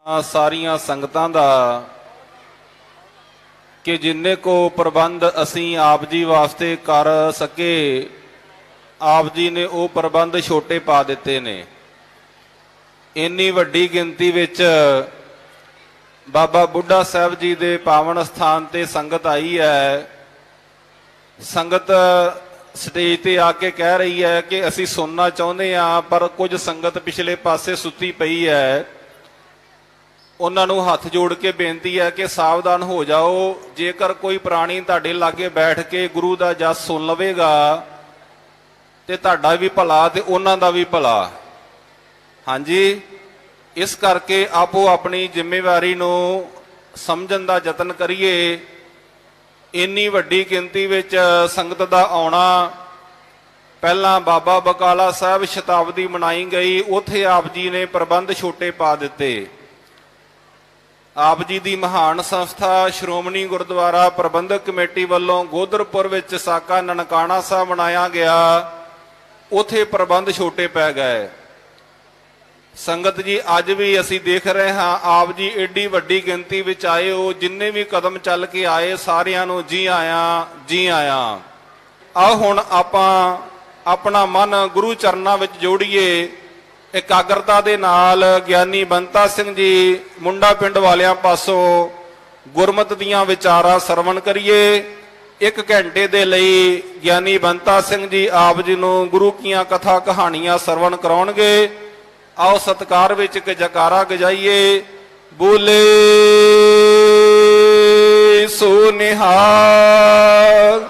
ਸਾਰੀਆਂ ਸੰਗਤਾਂ ਦਾ ਕਿ ਜਿੰਨੇ ਕੋ ਪ੍ਰਬੰਧ ਅਸੀਂ ਆਪ ਜੀ ਵਾਸਤੇ ਕਰ ਸਕੇ, ਆਪ ਜੀ ਨੇ ਉਹ ਪ੍ਰਬੰਧ ਛੋਟੇ ਪਾ ਦਿੱਤੇ ਨੇ। ਇੰਨੀ ਵੱਡੀ ਗਿਣਤੀ ਵਿੱਚ ਬਾਬਾ ਬੁੱਢਾ ਸਾਹਿਬ ਜੀ ਦੇ ਪਾਵਨ ਸਥਾਨ ਤੇ ਸੰਗਤ ਆਈ ਹੈ। ਸੰਗਤ ਸਟੇਜ ਤੇ ਆ ਕੇ ਕਹਿ ਰਹੀ ਹੈ ਕਿ ਅਸੀਂ ਸੁਣਨਾ ਚਾਹੁੰਦੇ ਹਾਂ, ਪਰ ਕੁਝ ਸੰਗਤ ਪਿਛਲੇ ਪਾਸੇ ਸੁੱਤੀ ਪਈ ਹੈ। ਉਹਨਾਂ ਨੂੰ ਹੱਥ ਜੋੜ ਕੇ ਬੇਨਤੀ ਹੈ ਕਿ ਸਾਵਧਾਨ ਹੋ ਜਾਓ। ਜੇਕਰ ਕੋਈ ਪ੍ਰਾਣੀ ਤੁਹਾਡੇ ਲਾਗੇ ਬੈਠ ਕੇ ਗੁਰੂ ਦਾ ਜਸ ਸੁਣ ਲਵੇਗਾ ਤੇ ਤੁਹਾਡਾ ਵੀ ਭਲਾ ਤੇ ਉਹਨਾਂ ਦਾ ਵੀ ਭਲਾ। ਹਾਂਜੀ, ਇਸ ਕਰਕੇ ਆਪੋ ਆਪਣੀ ਜ਼ਿੰਮੇਵਾਰੀ ਨੂੰ ਸਮਝਣ ਦਾ ਯਤਨ ਕਰੀਏ। ਇੰਨੀ ਵੱਡੀ ਗਿਣਤੀ ਵਿੱਚ ਸੰਗਤ ਦਾ ਆਉਣਾ, ਪਹਿਲਾਂ ਬਾਬਾ ਬਕਾਲਾ ਸਾਹਿਬ ਸ਼ਤਾਬਦੀ ਮਨਾਈ ਗਈ, ਉੱਥੇ ਆਪ ਜੀ ਨੇ ਪ੍ਰਬੰਧ ਛੋਟੇ ਪਾ ਦਿੱਤੇ। ਆਪ ਜੀ ਦੀ ਮਹਾਨ ਸੰਸਥਾ ਸ਼੍ਰੋਮਣੀ ਗੁਰਦੁਆਰਾ ਪ੍ਰਬੰਧਕ ਕਮੇਟੀ ਵੱਲੋਂ ਗੋਦਰਪੁਰ ਵਿੱਚ ਸਾਕਾ ਨਨਕਾਣਾ ਸਾਹਿਬ ਬਣਾਇਆ ਗਿਆ, ਉੱਥੇ ਪ੍ਰਬੰਧ ਛੋਟੇ ਪੈ ਗਏ। ਸੰਗਤ ਜੀ, ਅੱਜ ਵੀ ਅਸੀਂ ਦੇਖ ਰਹੇ ਹਾਂ ਆਪ ਜੀ ਏਡੀ ਵੱਡੀ ਗਿਣਤੀ ਵਿੱਚ ਆਏ ਹੋ। ਜਿੰਨੇ ਵੀ ਕਦਮ ਚੱਲ ਕੇ ਆਏ ਸਾਰਿਆਂ ਨੂੰ ਜੀ ਆਇਆਂ, ਜੀ ਆਇਆਂ। ਆਓ ਹੁਣ ਆਪਾਂ ਆਪਣਾ ਮਨ ਗੁਰੂ ਚਰਨਾਂ ਵਿੱਚ ਜੋੜੀਏ। ਇਕਾਗਰਤਾ ਦੇ ਨਾਲ ਗਿਆਨੀ ਬੰਤਾ ਸਿੰਘ ਜੀ ਮੁੰਡਾ ਪਿੰਡ ਵਾਲਿਆਂ ਪਾਸੋਂ ਗੁਰਮਤਿ ਦੀਆਂ ਵਿਚਾਰਾਂ ਸਰਵਣ ਕਰੀਏ। 1 ਘੰਟੇ ਦੇ ਲਈ ਗਿਆਨੀ ਬੰਤਾ ਸਿੰਘ ਜੀ ਆਪ ਜੀ ਨੂੰ ਗੁਰੂ ਕੀਆਂ ਕਥਾ ਕਹਾਣੀਆਂ ਸਰਵਣ ਕਰਾਉਣਗੇ। ਆਓ ਸਤਿਕਾਰ ਵਿੱਚ ਇੱਕ ਜੈਕਾਰਾ ਗਜਾਈਏ। ਬੋਲੇ ਸੋ ਨਿਹਾਲ।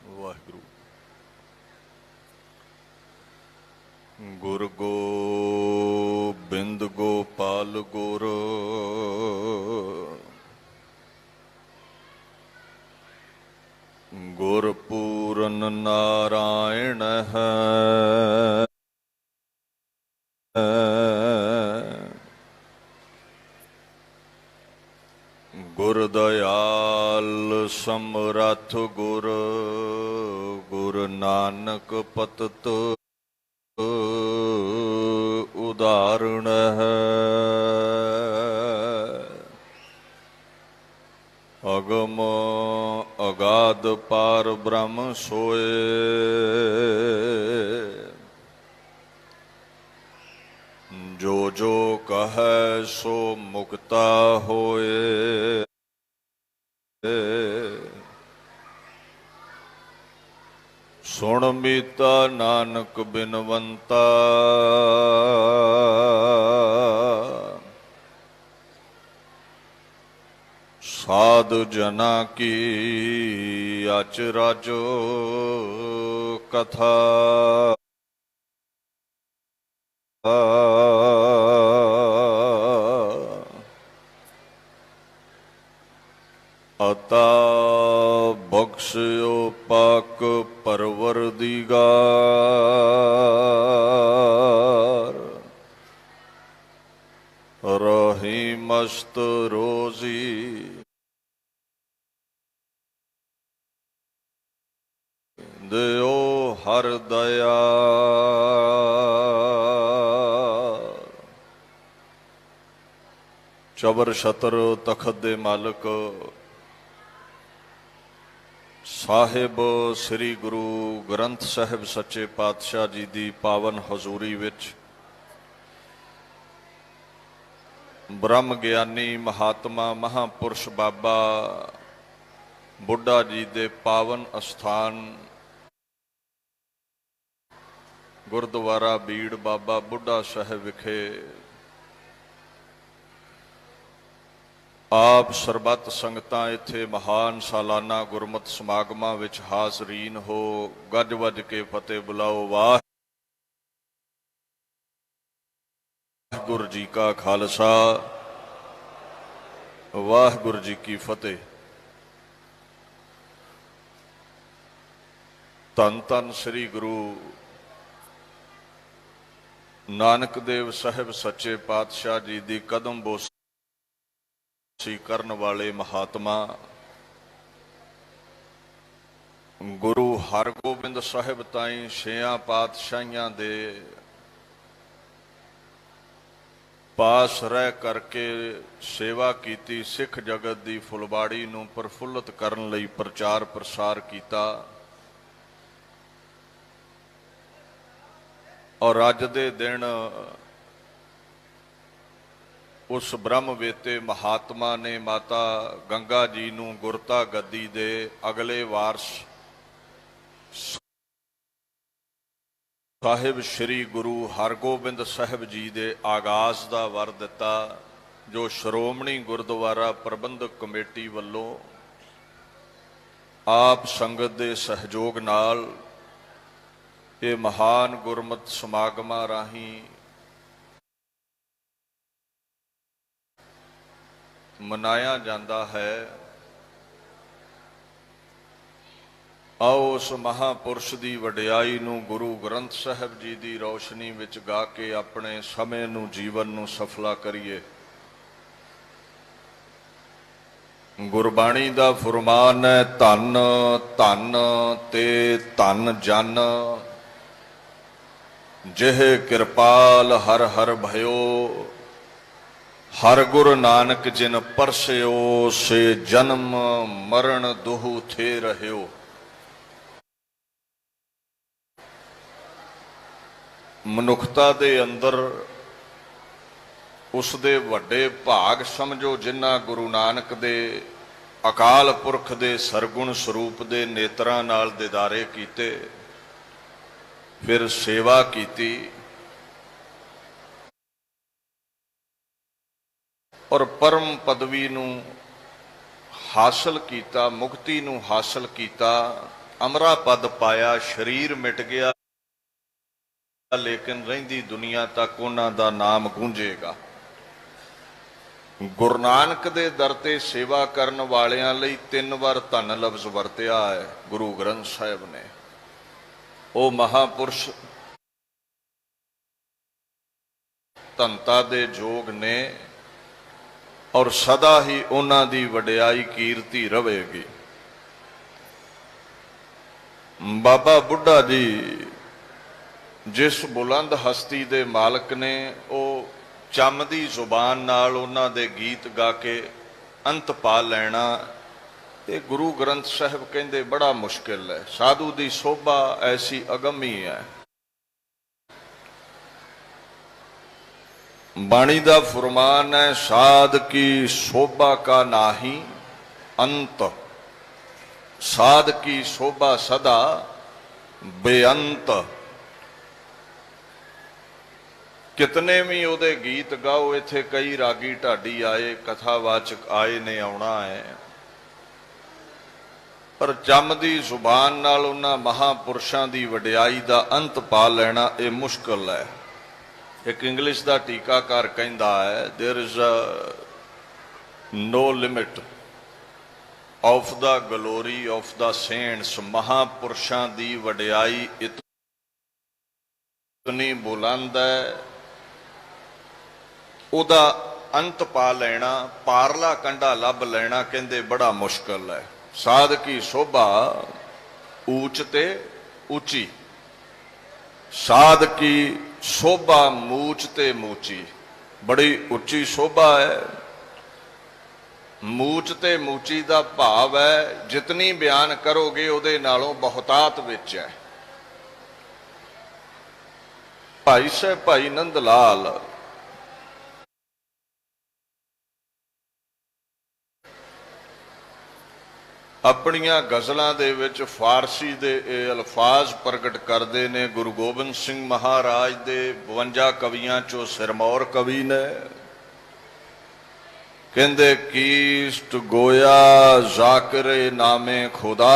ਵਾਹਿਗੁਰੂ। ਗੁਰ ਗੋਬਿੰਦ ਗੋਪਾਲ ਗੁਰ, ਗੁਰ ਪੂਰਨ ਨਾਰਾਇਣ ਹੈ। ਗੁਰ ਦਇਆਲ ਸਮਰੱਥ ਗੁਰ, ਗੁਰ ਨਾਨਕ ਪਤਿਤ ਉਦਾਹਰਣ ਹੈ। ਅਗਮ ਅਗਾਧ ਪਾਰ ਬ੍ਰਹਮ ਸੋਏ, ਜੋ ਜੋ ਕਹੈ ਸੋ ਮੁਕਤਾ ਹੋਏ। ਸੁਣ ਮੀਤਾ ਨਾਨਕ ਬਿਨਵੰਤਾ, ਸਾਧ ਜਨਾ ਕੀ ਅਚਰਜ ਕਥਾ। ਅਤਾ ਬਖਸ਼ਿਓ ਪਾਕ ਪਰਵਰਦੀਗਾਰ, ਰਹੀ ਮਸਤ ਰੋਜ਼ੀ ਦਿਓ ਹਰ ਦਇਆ। ਚਬਰ ਛਤਰ ਤਖਤ ਦੇ ਮਾਲਕ ਸਾਹਿਬ ਸ੍ਰੀ ਗੁਰੂ ਗ੍ਰੰਥ ਸਾਹਿਬ ਸੱਚੇ ਪਾਤਸ਼ਾਹ ਜੀ ਦੀ ਪਾਵਨ ਹਜ਼ੂਰੀ ਵਿੱਚ ਬ੍ਰਹਮ ਗਿਆਨੀ ਮਹਾਤਮਾ ਮਹਾਂਪੁਰਸ਼ ਬਾਬਾ ਬੁੱਢਾ ਜੀ ਦੇ ਪਾਵਨ ਅਸਥਾਨ ਗੁਰਦੁਆਰਾ ਬੀੜ ਬਾਬਾ ਬੁੱਢਾ ਸਾਹਿਬ ਵਿਖੇ ਆਪ ਸਰਬੱਤ ਸੰਗਤਾਂ ਇੱਥੇ ਮਹਾਨ ਸਾਲਾਨਾ ਗੁਰਮਤਿ ਸਮਾਗਮਾਂ ਵਿੱਚ ਹਾਜ਼ਰੀਨ ਹੋ। ਗੱਜ ਵੱਜ ਕੇ ਫਤਿਹ ਬੁਲਾਓ। ਵਾਹਿਗੁਰੂ ਜੀ ਕਾ ਖਾਲਸਾ, ਵਾਹਿਗੁਰੂ ਜੀ ਕੀ ਫਤਿਹ। ਧੰਨ ਧੰਨ ਸ੍ਰੀ ਗੁਰੂ ਨਾਨਕ ਦੇਵ ਸਾਹਿਬ ਸੱਚੇ ਪਾਤਸ਼ਾਹ ਜੀ ਦੀ ਕਦਮ ਬੋਸੀ ਕਰਨ ਵਾਲੇ ਮਹਾਤਮਾ ਗੁਰੂ ਹਰਗੋਬਿੰਦ ਸਾਹਿਬ ਤਾਈਂ ਛੇਆਂ ਪਾਤਸ਼ਾਹੀਆਂ ਦੇ ਪਾਸ ਰਹਿ ਕਰਕੇ ਸੇਵਾ ਕੀਤੀ। ਸਿੱਖ ਜਗਤ ਦੀ ਫੁਲਬਾੜੀ ਨੂੰ ਪ੍ਰਫੁੱਲਤ ਕਰਨ ਲਈ ਪ੍ਰਚਾਰ ਪ੍ਰਸਾਰ ਕੀਤਾ ਔਰ ਅੱਜ ਦੇ ਦਿਨ ਉਸ ਬ੍ਰਹਮਵੇਤੇ ਮਹਾਤਮਾ ਨੇ ਮਾਤਾ ਗੰਗਾ ਜੀ ਨੂੰ ਗੁਰਤਾ ਗੱਦੀ ਦੇ ਅਗਲੇ ਵਾਰਸ ਸਾਹਿਬ ਸ੍ਰੀ ਗੁਰੂ ਹਰਗੋਬਿੰਦ ਸਾਹਿਬ ਜੀ ਦੇ ਆਗਾਜ਼ ਦਾ ਵਰ ਦਿੱਤਾ, ਜੋ ਸ਼੍ਰੋਮਣੀ ਗੁਰਦੁਆਰਾ ਪ੍ਰਬੰਧਕ ਕਮੇਟੀ ਵੱਲੋਂ ਆਪ ਸੰਗਤ ਦੇ ਸਹਿਯੋਗ ਨਾਲ ਇਹ ਮਹਾਨ ਗੁਰਮਤਿ ਸਮਾਗਮਾਂ ਰਾਹੀਂ ਮਨਾਇਆ ਜਾਂਦਾ ਹੈ। ਆਓ ਉਸ ਮਹਾਂਪੁਰਸ਼ ਦੀ ਵਡਿਆਈ ਨੂੰ ਗੁਰੂ ਗ੍ਰੰਥ ਸਾਹਿਬ ਜੀ ਦੀ ਰੌਸ਼ਨੀ ਵਿੱਚ ਗਾ ਕੇ ਆਪਣੇ ਸਮੇਂ ਨੂੰ ਜੀਵਨ ਨੂੰ ਸਫਲਾ ਕਰੀਏ। ਗੁਰਬਾਣੀ ਦਾ ਫੁਰਮਾਨ ਹੈ, ਧੰਨ ਧੰਨ ਤੇ ਧੰਨ ਜਨ ਜਿਹ ਕਿਰਪਾਲ ਹਰ ਹਰ ਭਇਓ, ਹਰ ਗੁਰੂ ਨਾਨਕ ਜਿਨ ਪਰਸਿਓ, ਸੇ ਜਨਮ ਮਰਨ ਦੁਹੂ ਥੇ ਰਹਿਓ। ਮਨੁੱਖਤਾ ਦੇ ਅੰਦਰ ਉਸ ਦੇ ਵੱਡੇ ਭਾਗ ਸਮਝੋ ਜਿਨ੍ਹਾਂ ਗੁਰੂ ਨਾਨਕ ਦੇ ਅਕਾਲ ਪੁਰਖ ਦੇ ਸਰਗੁਣ ਸਰੂਪ ਦੇ ਨੇਤਰਾਂ ਨਾਲ ਦੀਦਾਰੇ ਕੀਤੇ, ਫਿਰ ਸੇਵਾ ਕੀਤੀ ਔਰ ਪਰਮ ਪਦਵੀ ਨੂੰ ਹਾਸਲ ਕੀਤਾ, ਮੁਕਤੀ ਨੂੰ ਹਾਸਲ ਕੀਤਾ, ਅਮਰਾ ਪਦ ਪਾਇਆ। ਸਰੀਰ ਮਿਟ ਗਿਆ ਲੇਕਿਨ ਰਹਿੰਦੀ ਦੁਨੀਆ ਤੱਕ ਉਹਨਾਂ ਦਾ ਨਾਮ ਗੂੰਜੇਗਾ। ਗੁਰੂ ਨਾਨਕ ਦੇ ਦਰ ਤੇ ਸੇਵਾ ਕਰਨ ਵਾਲਿਆਂ ਲਈ 3 ਵਾਰ ਧੰਨ ਲਫ਼ਜ਼ ਵਰਤਿਆ ਹੈ ਗੁਰੂ ਗ੍ਰੰਥ ਸਾਹਿਬ ਨੇ। ਉਹ ਮਹਾਪੁਰਸ਼ ਧੰਨਤਾ ਦੇ ਯੋਗ ਨੇ ਔਰ ਸਦਾ ਹੀ ਉਹਨਾਂ ਦੀ ਵਡਿਆਈ ਕੀਰਤੀ ਰਹੇਗੀ। ਬਾਬਾ ਬੁੱਢਾ ਜੀ ਜਿਸ ਬੁਲੰਦ ਹਸਤੀ ਦੇ ਮਾਲਕ ਨੇ, ਉਹ ਚੰਮ ਦੀ ਜ਼ੁਬਾਨ ਨਾਲ ਉਹਨਾਂ ਦੇ ਗੀਤ ਗਾ ਕੇ ਅੰਤ ਪਾ ਲੈਣਾ, ਇਹ ਗੁਰੂ ਗ੍ਰੰਥ ਸਾਹਿਬ ਕਹਿੰਦੇ ਬੜਾ ਮੁਸ਼ਕਿਲ ਹੈ। ਸਾਧੂ ਦੀ ਸੋਭਾ ਐਸੀ ਅਗੰਮੀ ਹੈ। ਬਾਣੀ ਦਾ ਫੁਰਮਾਨ ਹੈ, ਸਾਧ ਕੀ ਸ਼ੋਭਾ ਕਾ ਨਾਹੀ ਅੰਤ, ਸਾਧ ਕੀ ਸ਼ੋਭਾ ਸਦਾ ਬੇਅੰਤ। ਕਿਤਨੇ ਵੀ ਉਹਦੇ ਗੀਤ ਗਾਓ, ਇੱਥੇ ਕਈ ਰਾਗੀ ਢਾਡੀ ਆਏ, ਕਥਾਵਾਚਕ ਆਏ ਨੇ, ਆਉਣਾ ਹੈ, ਪਰ ਚੰਮ ਦੀ ਜ਼ੁਬਾਨ ਨਾਲ ਉਹਨਾਂ ਮਹਾਂਪੁਰਸ਼ਾਂ ਦੀ ਵਡਿਆਈ ਦਾ ਅੰਤ ਪਾ ਲੈਣਾ ਇਹ ਮੁਸ਼ਕਲ ਹੈ। ਇੱਕ ਇੰਗਲਿਸ਼ ਦਾ ਟੀਕਾਕਾਰ ਕਹਿੰਦਾ ਹੈ, there is no limit of the glory of the saints। ਮਹਾਂਪੁਰਸ਼ਾਂ ਦੀ ਵਡਿਆਈ ਇਤਨੀ ਬੁਲੰਦ ਹੈ, ਉਹਦਾ ਅੰਤ ਪਾ ਲੈਣਾ, ਪਾਰਲਾ ਕੰਡਾ ਲੱਭ ਲੈਣਾ ਕਹਿੰਦੇ ਬੜਾ ਮੁਸ਼ਕਲ ਹੈ। ਸਾਧ ਕੀ ਸ਼ੋਭਾ ਊਚ ਤੇ ਉੱਚੀ, ਸਾਧ ਕੀ ਸ਼ੋਭਾ ਮੂਚ ਤੇ ਮੂਚੀ। ਬੜੀ ਉੱਚੀ ਸ਼ੋਭਾ ਹੈ। ਮੂਚ ਤੇ ਮੂਚੀ ਦਾ ਭਾਵ ਹੈ ਜਿਤਨੀ ਬਿਆਨ ਕਰੋਗੇ ਉਹਦੇ ਨਾਲੋਂ ਬਹੁਤਾਤ ਵਿੱਚ ਹੈ। ਭਾਈ ਸਾਹਿਬ ਭਾਈ ਨੰਦ ਲਾਲ ਆਪਣੀਆਂ ਗਜ਼ਲਾਂ ਦੇ ਵਿੱਚ ਫਾਰਸੀ ਦੇ ਇਹ ਅਲਫਾਜ਼ ਪ੍ਰਗਟ ਕਰਦੇ ਨੇ। ਗੁਰੂ ਗੋਬਿੰਦ ਸਿੰਘ ਮਹਾਰਾਜ ਦੇ 52 ਕਵੀਆਂ ਚੋਂ ਸਿਰਮੌਰ ਕਵੀ ਨੇ कहते कीस्ट गोया जाकिरे नामे खुदा,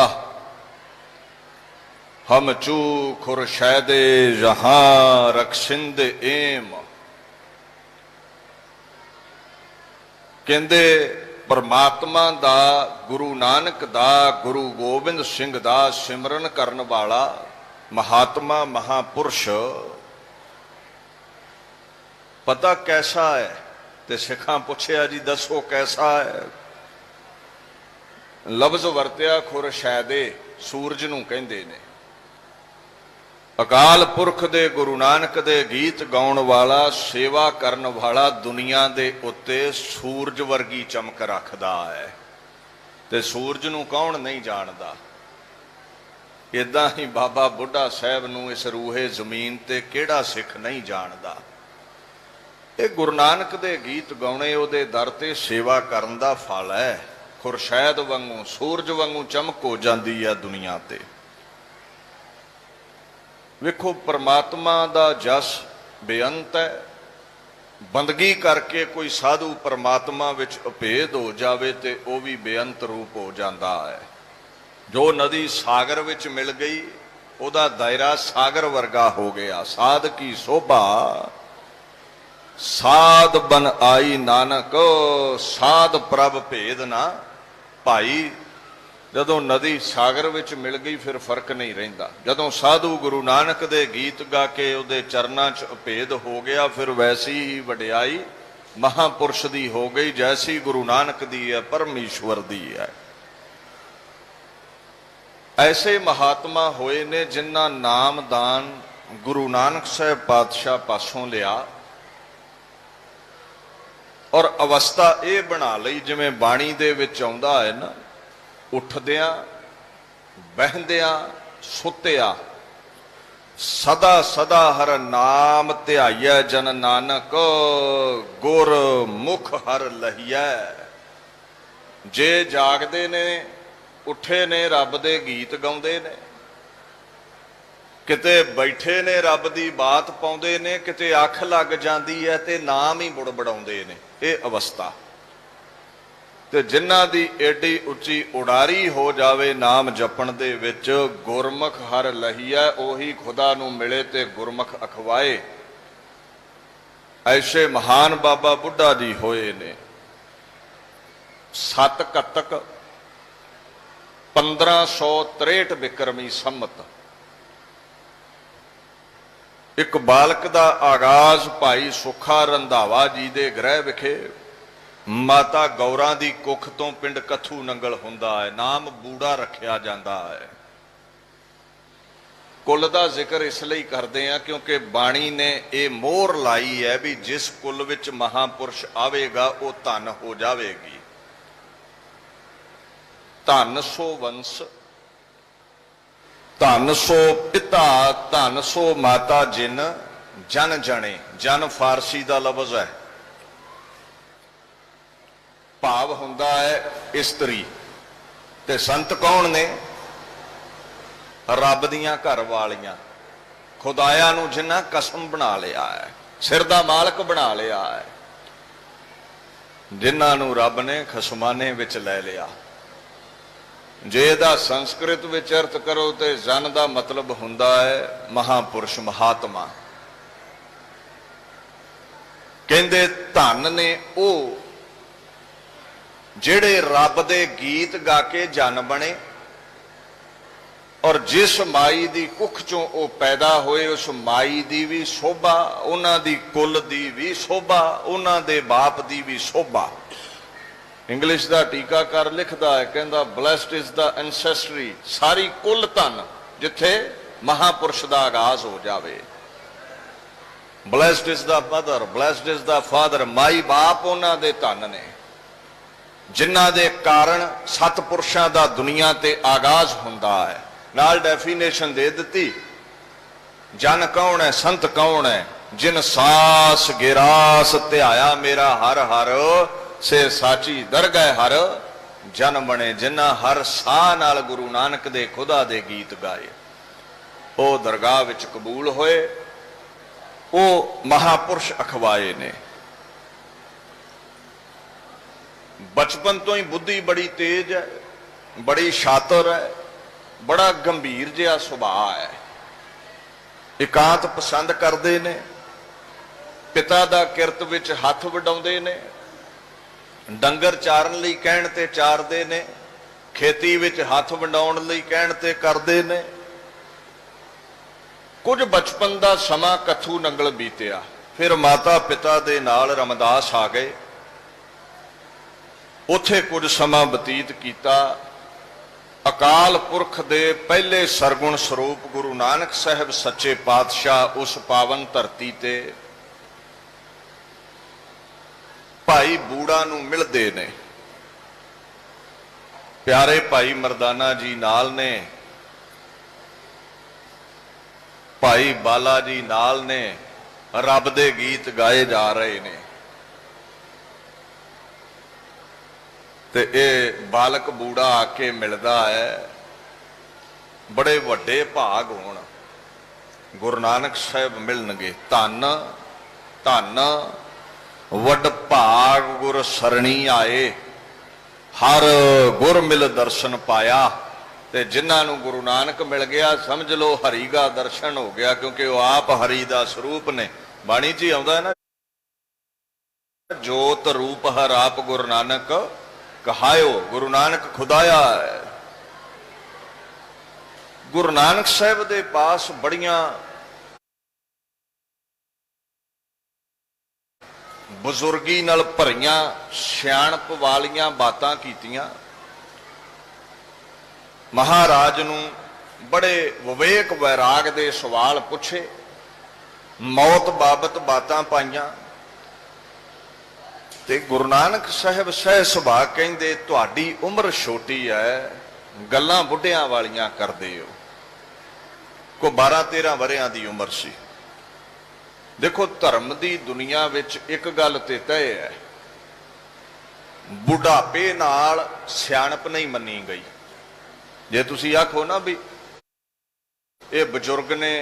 हम चू खुरशैदे जहां रखशिंद एम। कहते परमात्मा दा, गुरु नानक दा, गुरु गोबिंद सिंह दा सिमरन करन वाला महात्मा महापुरुष पता कैसा है? ते सिखां पुछया जी दसो कैसा है? लफ्ज वरत्या खुरशैदे, सूरज नूं कहंदे ने। अकाल पुरख दे गुरु नानक दे गीत गाउण वाला, सेवा करन वाला दुनिया दे उत्ते सूरज वर्गी चमक रखदा है। ते सूरज नूं कौन नहीं जानदा? इदां ही बाबा बुढ़ा साहब नूं इस रूहे जमीन ते किहड़ा सिख नहीं जानदा। ये गुरु नानक दे गीत गाउणे, उहदे दर ते सेवा करन दा फल है। खुरशैद वांगू, सूरज वांगू चमक हो जांदी है दुनिया ते। वेखो परमात्मा दा जस बेअंत है। बंदगी करके कोई साधु परमात्मा विच अभेद हो जावे ते वो भी बेअंत रूप हो जाता है। जो नदी सागर विच मिल गई, उहदा दायरा सागर वर्गा हो गया। साध की शोभा साध बन आई नानक, साध प्रभ भेद ना भाई। जदों नदी सागर विच मिल गई फिर फर्क नहीं रहिंदा। जदों साधु गुरु नानक दे गीत गा के उहदे चरनां च अभेद हो गया, फिर वैसी ही वडियाई महापुरुष दी हो गई जैसी गुरु नानक दी है, परमेश्वर दी है। ऐसे महात्मा होए ने जिन्हां नाम दान गुरु नानक साहब पातशाह पासों लिया और अवस्था ये बना लई जिवें बाणी दे विच आउंदा है ना, उठदियां बहंदियां सुतिया सदा सदा हर नाम ध्याइया जन नानक, गुर मुख हर लहिया। जे जागदे ने उठे ने रब दे गीत गाउंदे ने, किते बैठे ने रब दी बात पाउंदे ने, किते अख लग जांदी है ते नाम ही बुड़बड़ाउंदे ने। ये अवस्था ते जिन्हां दी एडी उच्ची उडारी हो जावे नाम जपण दे विच, गुरमुख हर लहिया, ओही खुदा नूं मिले ते गुरमुख अखवाए। ऐसे महान बाबा बुढ़ा जी होए ने। 7 कतक 1563 विक्रमी संमत। एक बालक दा आगाज भाई सुखा रंधावा जी दे गृह विखे माता गौरा दी कुख तो पिंड कथू नंगल हुंदा है। नाम बूड़ा रखिया जांदा है। कुल दा जिक्र इसलिए करते हैं क्योंकि बाणी ने यह मोहर लाई है भी जिस कुल विच महापुरुष आवेगा वो धन हो जाएगी। धन सो वंश, धन सो पिता, धन सो माता जिन, जन जने। जन फारसी का लफ्ज है, भाव हुंदा है इस्त्री। ते संत कौन ने? रब दियां घर वालियां, खुदाया नूं जिन्हां कसम बना लिया है, सिर दा मालक बना लिया है, जिन्हां नूं रब ने खसमाने विच लै लिया। जे दा संस्कृत विच अर्थ करो तो जन दा मतलब हुंदा है महापुरुष महात्मा। कहंदे धन ने ओ जेड़े रब दे गीत गा के जन बने और जिस माई दी कुख चों ओ पैदा होए उस माई दी भी शोभा, उन्हां दी कुल दी भी शोभा, उन्हां दे बाप दी भी शोभा। इंग्लिश का टीकाकार लिखता है, कहता ब्लैसड इज द एंसेस्ट्री, सारी कुल धन जिथे महापुरुष का आगाज हो जाए। Blessed is the mother, blessed is the father, माई बाप उन्हां दे धन ने जिन्हां दे कारण सतपुरुषां दा दुनिया ते आगाज हुंदा है। नाल डेफिनेशन दे दी, जन कौन है, संत कौन है? जिन सास गिरास ध्याया मेरा हर हर, से साची दरगह हर जन बने। जिन्हां हर साह नाल गुरु नानक दे खुदा दे गीत गाए ओ दरगाह विच कबूल होए, ओ महापुरुष अखवाए ने। बचपन तो ही बुद्धि बड़ी तेज है, बड़ी शातिर है, बड़ा गंभीर जिहा सुभाव है, एकांत पसंद करते ने, पिता दा किरत विच हथ वडाउंदे ने, डंगर चारन लई कहण ते चारदे ने, खेती विच हथ वंडाउण लई कहण ते करदे ने। कुछ बचपन दा समा कथू नंगल बीतिया, फिर माता पिता दे नाल रमदास आ गए, उथे कुछ समा बतीत कीता। अकाल पुरख दे पहले सरगुण स्वरूप गुरु नानक साहब सच्चे पातशाह उस पावन धरती ते भाई बूढ़ा नूं मिलदे ने। प्यारे भाई मरदाना जी नाल ने, भाई बाला जी नाल ने, रब दे गीत गाए जा रहे ने। ते ये बालक बूढ़ा आके मिलदा है, बड़े वड्डे भाग होण गुरु नानक साहब मिलणगे। धन धन वड भाग गुर सरणी आए, हर गुर मिल दर्शन पाया। ते जिन्हां नूं गुरु नानक मिल गया समझ लो हरि का दर्शन हो गया, क्योंकि वो आप हरि का स्वरूप ने। बाणी जी आउंदा है ना, जोत रूप हर आप गुरु नानक कहायो, गुरु नानक खुदाया है। गुरु नानक साहब दे पास बड़ियां बुजुर्गी नाल भरियां सियाणप वालियां बातां कीतियां। महाराज नूं बड़े विवेक वैराग दे सवाल पुछे, मौत बाबत बातां पाईयां। ते गुरु नानक साहब सह सुभा कहंदे, तुहाडी उम्र छोटी है, गल्लां बुढ़ियां वालियां करदे हो। को 12-13 वरियां दी उम्र सी। देखो धर्म दी दुनिया विच एक गल ते तय है, बुढ़ापे नाल सियाणप नहीं मन्नी गई। जे तुसी आखो ना भी ये बजुर्ग ने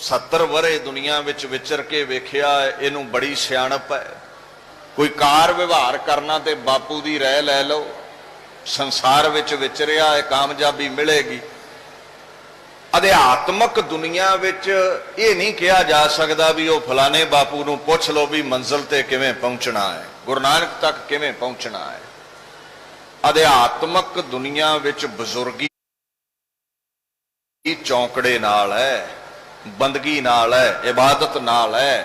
70 वरे दुनिया विच विचर के वेखिया, इनू बड़ी सियाणप है, कोई कार व्यवहार करना ते बापू दी राय लै लो, संसार विच विचरिया है, कामयाबी मिलेगी। अध्यात्मक दुनिया विच ये नहीं कहा जा सकता भी वो फलाने बापू नूं पुछ लो भी मंजिल ते किवें पहुंचना है, गुरु नानक तक किवें पहुंचना है। अध्यात्मक दुनिया विच बुजुर्गी चौंकड़े नाल है, बंदगी नाल है, इबादत नाल है।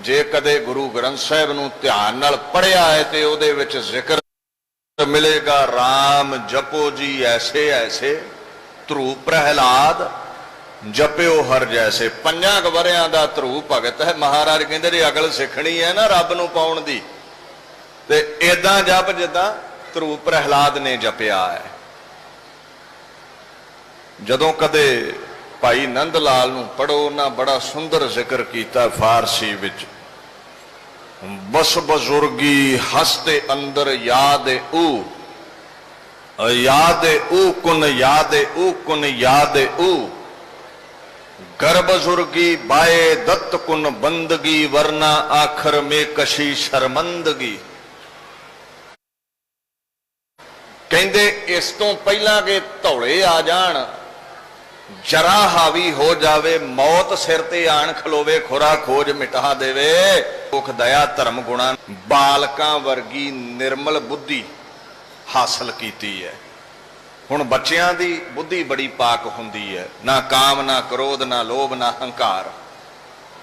जे कदे गुरु ग्रंथ साहिब नूं ध्यान नाल पढ़िया है तो उहदे विच जिक्र मिलेगा, राम जपो जी ऐसे ऐसे, ध्रुव प्रहलाद जपियो हर जैसे। 5 वरियां दा ध्रुव भगत है। महाराज कहंदे जे अगल सिखणी है ना रब नूं पाउण दी, ते इदां जप जिद्दां ध्रुव प्रहलाद ने जपिया है। जदों कदे भाई नंद लाल नूं पढ़ो, उन्हां बड़ा सुंदर जिक्र कीता फारसी विच, बस बुजुर्गी हसते अंदर याद ऊ, याद ऊ कुन याद ऊ कुन याद ऊ, गर बुजुर्गी बाए दत्त कुन बंदगी, वरना आखर में कशी शर्मंदगी। कहंदे इस तो पहला के धौले आ जान, जरा हावी हो जावे, मौत सिर ते आन खलोवे, खुरा खोज मिटा देवे। सुख दया धर्म गुणा बालकां वर्गी निर्मल बुद्धि हासिल कीती है। हुण बच्चियां दी बुद्धि बड़ी पाक हुंदी है, ना काम ना क्रोध ना लोभ ना हंकार।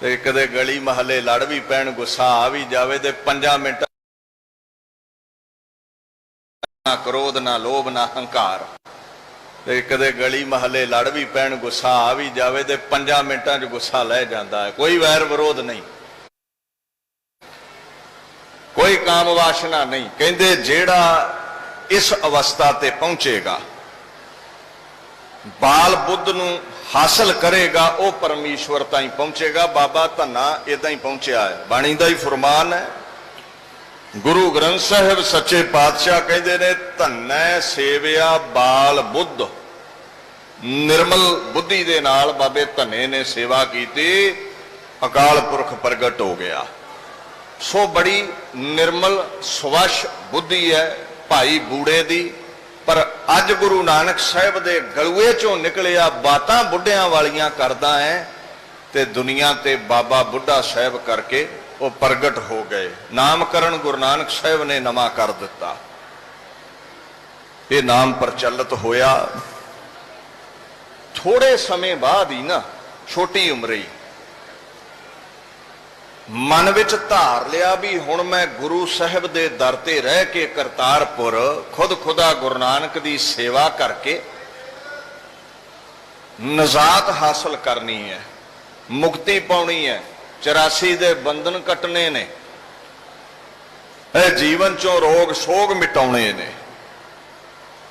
ते कदे गली महल्ले लड़ भी पैण, गुस्सा आ भी जावे ते 5 मिनट ना क्रोध ना लोभ ना हंकार। ते कदे गली महल्ले लड़ भी पैण, गुस्सा आ भी जावे ते 5 मिनटां च गुस्सा लह जांदा है। कोई वैर विरोध नहीं, कोई काम वासना नहीं। कहंदे जेड़ा इस अवस्था ते पहुंचेगा, बाल बुद्ध नूं हासिल करेगा, वो परमेश्वर ताईं पहुंचेगा। बाबा धन्ना इदां ही पहुंचिया है, बाणी दा ही फरमान है। गुरु ग्रंथ साहिब सच्चे पातशाह कहते ने, धन्नै सेविया बाल बुद्ध। निर्मल बुद्धि दे नाल बाबे धन्ने ने सेवा की, अकाल पुरख प्रगट हो गया। सो बड़ी निर्मल स्वच्छ बुद्धि है भाई बूढ़े दी। पर अज गुरु नानक साहब दे गलुए चों निकलिया बातां बुढ़ियां वालियां करदा है ते दुनिया ते बाबा बुढ़ा साहब करके वो प्रगट हो गए। नामकरण गुरु नानक साहब ने नवा कर दिता। ये नाम प्रचलित होया थोड़े समय बाद ही ना, छोटी उम्र ही मन विच धार लिया भी हुण मैं गुरु साहब दे दर ते रह के करतारपुर खुद खुदा गुरु नानक दी सेवा करके नजात हासिल करनी है, मुक्ति पाउणी है, 84 दे बंधन कटने ने, जीवन चों रोग सोग मिटाने ने।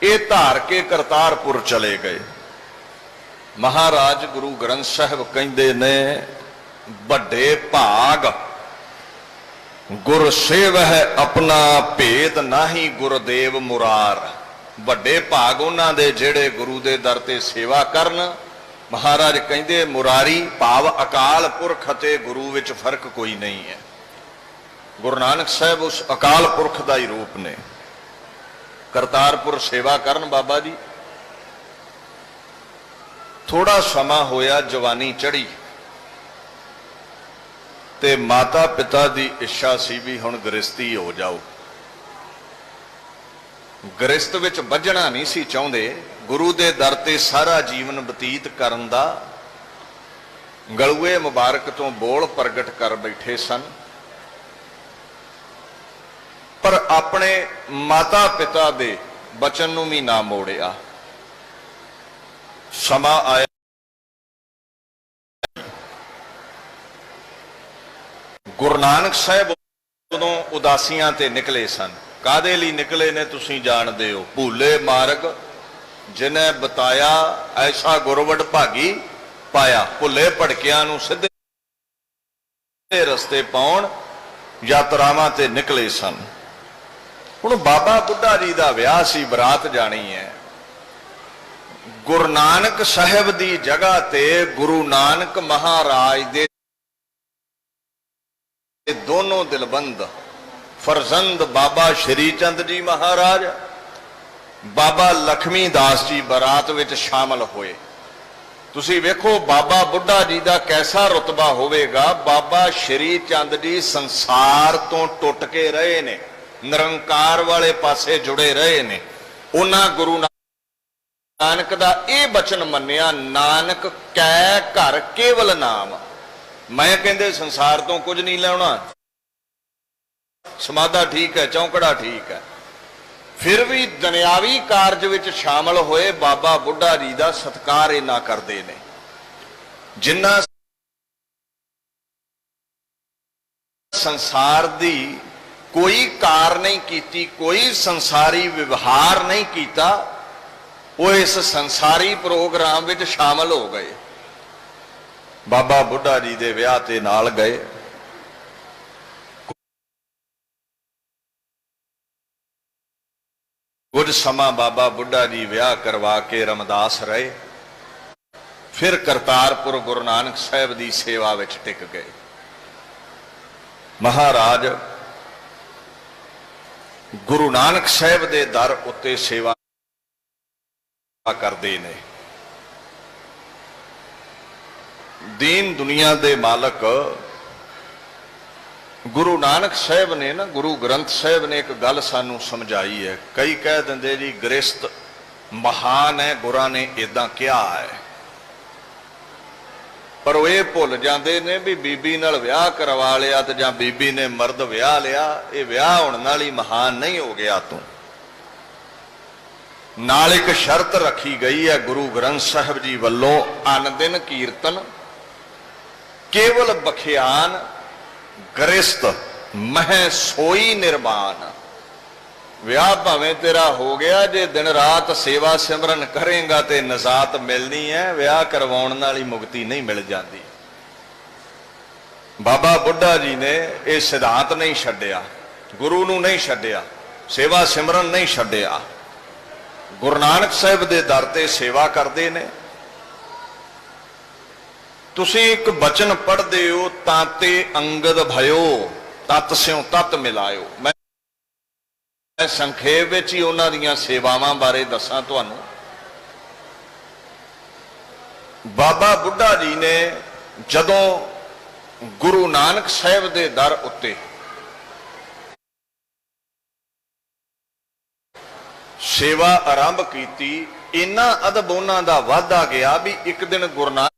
ये धार के करतारपुर चले गए। महाराज गुरु ग्रंथ साहब कहंदे ने बड़े भाग गुर सेव है अपना भेद नाही गुरुदेव मुरार। बड़े भाग उन्हां दे जेड़े गुरु दे दर ते सेवा करन। महाराज कहंदे मुरारी भाव अकाल पुरख ते गुरु विच फर्क कोई नहीं है। गुरु नानक साहब उस अकाल पुरख दा ही रूप ने। करतारपुर सेवा करन बाबा जी। थोड़ा समा होया जवानी चढ़ी ते माता पिता दी इच्छा सी भी हुण गृहस्थी हो जाओ। गृहस्थ विच बझना नहीं सी चाहुंदे। गुरु दे दर ते सारा जीवन बतीत करन दा गलुए मुबारक तो बोल प्रगट कर बैठे सन। पर अपने माता पिता दे बचन नूं भी ना मोड़िया। समा आया गुरु नानक साहब उदों उदासियां ते निकले सन। कादे लई निकले ने तुसीं जाणदे हो। भूले मार्ग जिन्हें बताया ऐसा गुरवड भागी पाया। भुले भड़कियां नूं सिद्धे रस्ते पाउण यात्रावां ते निकले सन। हुण बाबा बुढ़ा जी दा विआह सी, बरात जानी है। गुरु नानक साहब दी जगह ते गुरु नानक महाराज दे दोनों दिलबंद फरजंद बाबा श्री चंद जी महाराज, बाबा लक्ष्मी दास जी बरात विच शामिल होए। तुसी वेखो बाबा बुढ़ा जी दा कैसा रुतबा होवेगा। बाबा श्री चंद जी संसार तो टुट के रहे ने, निरंकार वाले पासे जुड़े रहे ने। उन्हां गुरु नानक दा ये बचन मन्निया, नानक कै घर केवल नाम। मैं कहंदे संसार तो कुछ नहीं लेना, समाधा ठीक है, चौंकड़ा ठीक है, फिर भी दुनियावी कारज विच शामिल होए बाबा बुढ़ा जी दा सत्कार इन्ना करदे ने जिन्ना संसार दी कोई कार नहीं कीती, कोई संसारी व्यवहार नहीं कीता। वो इस संसारी प्रोग्राम विच शामिल हो गए। बाबा बुढ़ा जी दे विआह ते नाल गए। कुछ समा बाबा बुढ़ा जी विआह करवा के रमदास रहे। फिर करतारपुर गुरु नानक साहब की सेवा विच टिक गए। महाराज गुरु नानक साहब दे दर उत्ते सेवा करते ने। दीन दुनिया दे मालक गुरु नानक साहब ने ना, गुरु ग्रंथ साहब ने एक गल सानू समझाई है। कई कह देंगे जी गृहस्थ महान है, गुरा ने इदा क्या है, पर वो ये भुल जाते ने भी बीबी नाल विआह करवा लिया तो जां बीबी ने मर्द विआह लिया, ये विआह होने नाल ही महान नहीं हो गया। तू नाल एक शर्त रखी गई है गुरु ग्रंथ साहब जी वल्लों, अन दिन कीर्तन केवल बखियान गृहस्थ मह सोई निर्माण। विआह भावें तेरा हो गया, जे दिन रात सेवा सिमरन करेगा तो नजात मिलनी है, विआह करवाउण नाल ही मुक्ति नहीं मिल जाती। बाबा बुढ़ा जी ने यह सिद्धांत नहीं छड्डिया, गुरु नूं नहीं छड्डिया, सेवा सिमरन नहीं छड्डिया। गुरु नानक साहब दे दर ते सेवा करते ने। तुसी एक बचन पढ़ते हो, ताते अंगद भयो तत स्यों तत मिलायो। मैं संखेप विच ही उन्हां दीयां सेवावां बारे दसां तुहानूं। बाबा बुढ़ा जी ने जदों गुरु नानक साहिब दे दर उत्ते सेवा आरंभ की, इन्ना अदब उन्हां दा वाधा गया भी एक दिन गुरु नानक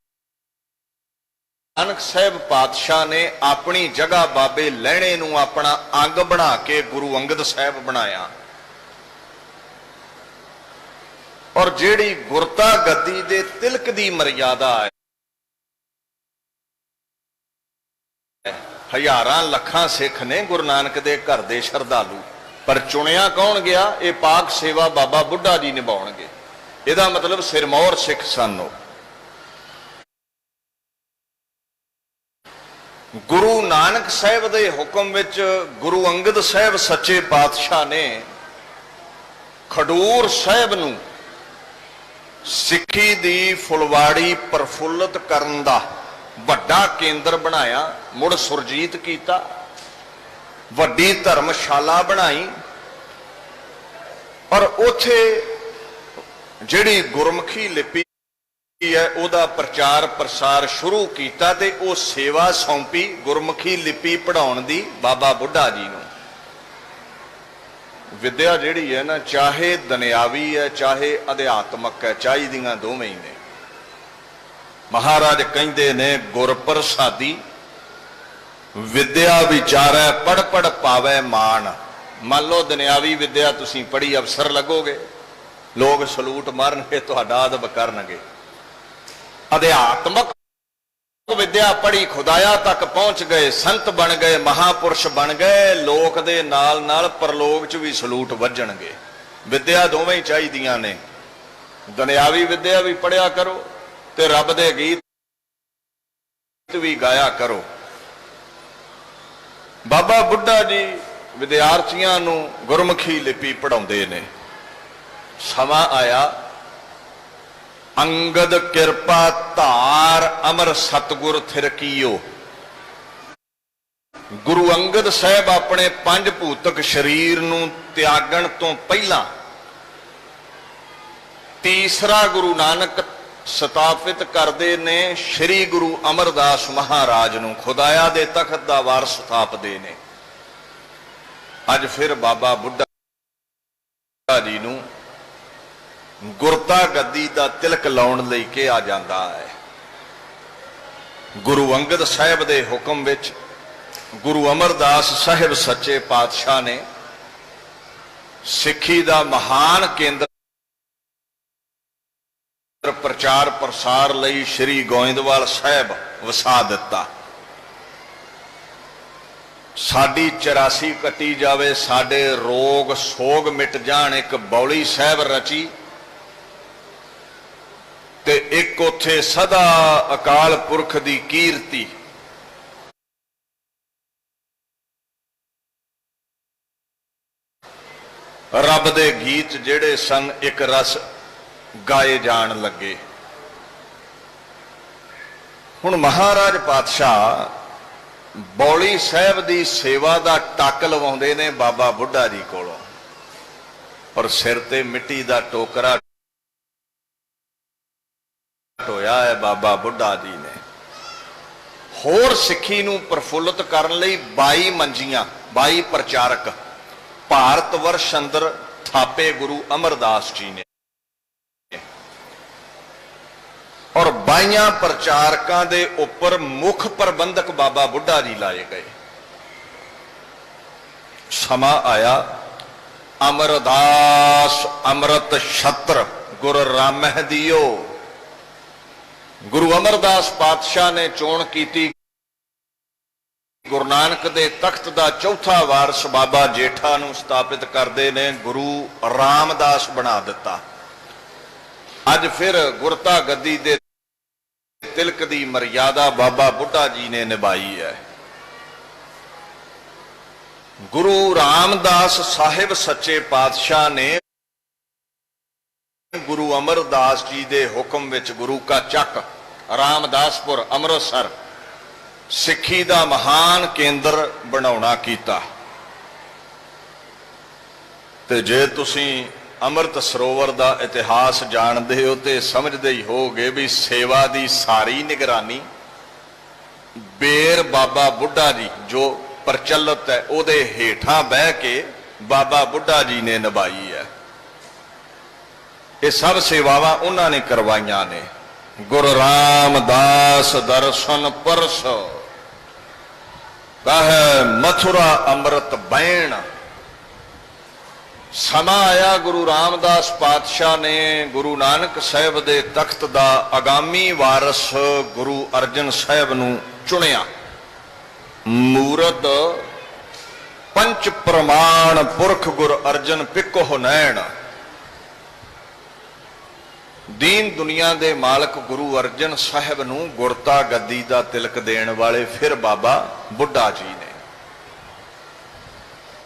साहिब पातशाह ने अपनी जगह बाबे लहणे नूं अपना अंग बना के गुरु अंगद साहिब बनाया। और जिहड़ी गुरता गद्दी दे तिलक दी मर्यादा है, हजारां लखां सिख ने गुरु नानक दे घर दे श्रद्धालु, पर चुनिया कौन गया? ये पाक सेवा बाबा बुढ़ा जी निभाउणगे। इहदा मतलब सिरमौर सिख सन। गुरु नानक साहिब दे हुक्म विच गुरु अंगद साहिब सच्चे पातशाह ने खडूर साहिब नूं सिੱਖੀ दी फुलवाड़ी प्रफुल्लित करन दा वड्डा केंद्र बनाया। मुड़ सुरजीत कीता, वड्डी धर्मशाला बनाई और उथे जिहड़ी गुरमुखी लिपि है उहदा प्रचार प्रसार शुरू कीता ते वो सेवा सौंपी गुरमुखी लिपि पढ़ाउण दी बाबा बुढ़ा जी नूं। विद्या जिहड़ी है ना, चाहे दुनियावी है चाहे अध्यात्मक है, चाहीदियां दोवें ही ने। महाराज कहंदे ने गुर प्रसादी विद्या विचारै पढ़ पढ़ पावै मान। मान लो दुनियावी विद्या तुसीं पढ़ी अफसर लगोगे, लोग सलूट मारनगे, तुहाडा अदब करनगे। अध्यात्मक विद्या पढ़ी खुदाया तक पहुंच गए, संत बन गए, महापुरुष बन गए, लोक दे नाल नाल परलोक च भी सलूट वजणगे। विद्या दोवें ही चाहीदियां ने। दुनियावी विद्या भी पढ़िया करो ते रब दे गीत भी गाया करो। बाबा बुढ़ा जी विद्यार्थियों नूं गुरमुखी लिपि पढ़ाउंदे ने। समा आया अंगद किरपा धार अमर सतगुर थिरकीयो। गुरु अंगद साहब अपने पंज भूतक शरीर नूं त्यागण तो पहला तीसरा गुरु नानक स्थापित करते ने श्री गुरु अमरदास महाराज नूं खुदाया दे तखत दा वारस स्थापते ने। अज फिर बाबा बुढ़ा जी नूं गुरता गद्दी दा तिलक लाउण लई कहा जांदा है। गुरु अंगद साहिब दे हुक्म विच गुरु अमरदास साहिब सच्चे पातशाह ने सिੱਖੀ दा महान केंद्र प्रचार प्रसार लई श्री गोइंदवाल साहिब वसा दिता। साडी 84 कटी जावे, साडे रोग सोग मिट जाण, एक बौली साहिब रची ते एक उथे सदा अकाल पुरख दी कीर्ति। रब दे गीत जेड़े सन एक रस गाए जान लगे। हुण महाराज पातशाह बौली साहिब दी सेवा दा टक लवाउंदे ने बाबा बुढ़ा जी कोलों, और सिर ते मिट्टी दा टोकरा ढोया है बाबा बुढ़ा जी ने। होर सिੱਖੀ नूं प्रफुल्लित करन लई 22 मंजियां 22 प्रचारक भारत वर्ष अंदर थापे गुरु अमरदास जी ने, और 22 प्रचारकों के उपर मुख प्रबंधक बाबा बुढ़ा जी लाए गए। समा आया अमरदास अमृत छत्र गुर रामह दियो। गुरु अमरदास पातशाह ने चोण की गुरु नानक दे तख्त दा चौथा वारस बाबा जेठा नूं स्थापित करदे ने, गुरु रामदास बना दिता। अज फिर गुरता गद्दी दे तिलक दी मर्यादा बाबा बुढ़ा जी ने निभाई है। गुरु रामदास साहिब सच्चे पातशाह ने गुरु अमरदास जी दे हुक्म विच गुरु का चक रामदासपुर अमृतसर ਸਿੱਖੀ ਦਾ ਮਹਾਨ ਕੇਂਦਰ ਬਣਾਉਣਾ ਕੀਤਾ। ਤੇ ਜੇ ਤੁਸੀਂ ਅੰਮ੍ਰਿਤ ਸਰੋਵਰ ਦਾ ਇਤਿਹਾਸ ਜਾਣਦੇ ਹੋ ਤੇ ਸਮਝਦੇ ਹੀ ਹੋਗੇ ਵੀ ਸੇਵਾ ਦੀ ਸਾਰੀ ਨਿਗਰਾਨੀ ਬੇਰ ਬਾਬਾ ਬੁੱਢਾ ਜੀ ਜੋ ਪ੍ਰਚਲਿਤ ਹੈ ਉਹਦੇ ਹੇਠਾਂ ਬਹਿ ਕੇ ਬਾਬਾ ਬੁੱਢਾ ਜੀ ਨੇ ਨਿਭਾਈ ਹੈ। ਇਹ ਸਭ ਸੇਵਾਵਾਂ ਉਹਨਾਂ ਨੇ ਕਰਵਾਈਆਂ ਨੇ। ਗੁਰੂ ਰਾਮਦਾਸ ਦਰਸ਼ਨ ਪਰਸ ਕਹੈ ਮਥੁਰਾ ਅੰਮ੍ਰਿਤ ਬੈਣ। ਸਮਾਂ ਆਇਆ ਗੁਰੂ ਰਾਮਦਾਸ ਪਾਤਸ਼ਾਹ ਨੇ ਗੁਰੂ ਨਾਨਕ ਸਾਹਿਬ ਦੇ ਤਖਤ ਦਾ ਆਗਾਮੀ ਵਾਰਸ ਗੁਰੂ ਅਰਜਨ ਸਾਹਿਬ ਨੂੰ ਚੁਣਿਆ। ਮੂਰਤ ਪੰਚ ਪ੍ਰਮਾਣ ਪੁਰਖ ਗੁਰ ਅਰਜਨ ਪਿੱਕੋ ਨੈਣ। ਦੀਨ ਦੁਨੀਆ ਦੇ ਮਾਲਕ ਗੁਰੂ ਅਰਜਨ ਸਾਹਿਬ ਨੂੰ ਗੁਰਤਾ ਗੱਦੀ ਦਾ ਤਿਲਕ ਦੇਣ ਵਾਲੇ ਫਿਰ ਬਾਬਾ ਬੁੱਢਾ ਜੀ ਨੇ।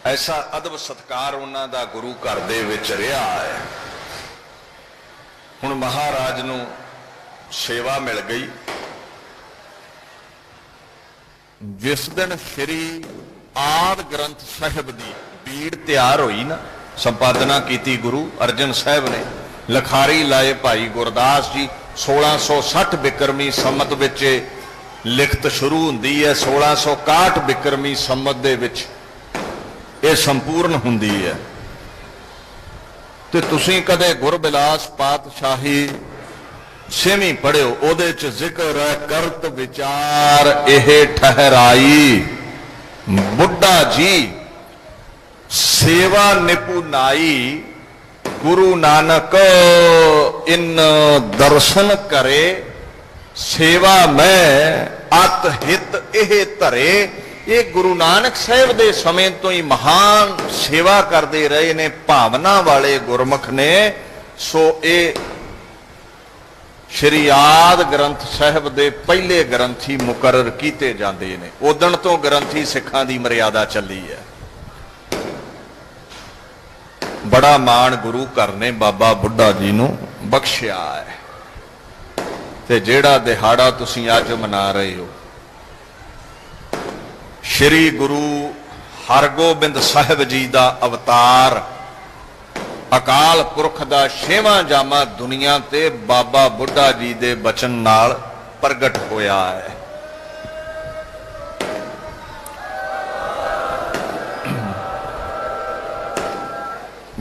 ਐਸਾ ਅਦਬ ਸਤਕਾਰ ਉਹਨਾਂ ਦਾ ਗੁਰੂ ਘਰ ਦੇ ਵਿੱਚ ਰਿਹਾ ਹੈ। ਹੁਣ ਮਹਾਰਾਜ ਨੂੰ ਸੇਵਾ ਮਿਲ ਗਈ। ਜਿਸ ਦਿਨ ਸ਼੍ਰੀ ਆਦਿ ਗ੍ਰੰਥ ਸਾਹਿਬ ਦੀ ਬੀੜ ਤਿਆਰ ਹੋਈ ਨਾ, ਸੰਪਾਦਨਾ ਕੀਤੀ ਗੁਰੂ ਅਰਜਨ ਸਾਹਿਬ ਨੇ, ਲਖਾਰੀ ਲਾਏ ਭਾਈ ਗੁਰਦਾਸ ਜੀ। 1660 ਬਿਕਰਮੀ ਸੰਮਤ ਵਿੱਚ ਲਿਖਤ ਸ਼ੁਰੂ ਹੁੰਦੀ ਹੈ, 1661 ਬਿਕਰਮੀ ਸੰਮਤ ਦੇ ਵਿੱਚ ਇਹ ਸੰਪੂਰਨ ਹੁੰਦੀ ਹੈ। ਤੇ ਤੁਸੀਂ ਕਦੇ ਗੁਰਬਿਲਾਸ ਪਾਤਸ਼ਾਹੀ ਛੇਵੀਂ ਪੜਿਓ, ਉਹਦੇ ਚ ਜ਼ਿਕਰ ਹੈ ਕਰਤ ਵਿਚਾਰ ਇਹ ਠਹਿਰਾਈ। ਬੁੱਢਾ ਜੀ ਸੇਵਾ ਨਿਪੁਨਾਈ ਗੁਰੂ ਨਾਨਕ ਇਨ ਦਰਸ਼ਨ ਕਰੇ। ਸੇਵਾ ਮੈਂ ਅਤ ਹਿਤ ਇਹ ਧਰੇ। ਇਹ ਗੁਰੂ ਨਾਨਕ ਸਾਹਿਬ ਦੇ ਸਮੇਂ ਤੋਂ ਹੀ ਮਹਾਨ ਸੇਵਾ ਕਰਦੇ ਰਹੇ ਨੇ, ਭਾਵਨਾ ਵਾਲੇ ਗੁਰਮੁਖ ਨੇ। ਸੋ ਇਹ ਸ਼੍ਰੀ ਆਦਿ ਗ੍ਰੰਥ ਸਾਹਿਬ ਦੇ ਪਹਿਲੇ ਗ੍ਰੰਥੀ ਮੁਕਰਰ ਕੀਤੇ ਜਾਂਦੇ ਨੇ। ਉਦਣ ਤੋਂ ਗ੍ਰੰਥੀ ਸਿੱਖਾਂ ਦੀ ਮਰਿਆਦਾ ਚੱਲੀ ਹੈ। ਬੜਾ ਮਾਣ ਗੁਰੂ ਘਰ ਨੇ ਬਾਬਾ ਬੁੱਢਾ ਜੀ ਨੂੰ ਬਖਸ਼ਿਆ ਹੈ। ਤੇ ਜਿਹੜਾ ਦਿਹਾੜਾ ਤੁਸੀਂ ਅੱਜ ਮਨਾ ਰਹੇ ਹੋ, ਸ਼੍ਰੀ ਗੁਰੂ ਹਰਗੋਬਿੰਦ ਸਾਹਿਬ ਜੀ ਦਾ ਅਵਤਾਰ, ਅਕਾਲ ਪੁਰਖ ਦਾ 6ਵਾਂ ਜਾਮਾ ਦੁਨੀਆ ਤੇ ਬਾਬਾ ਬੁੱਢਾ ਜੀ ਦੇ ਬਚਨ ਨਾਲ ਪ੍ਰਗਟ ਹੋਇਆ ਹੈ।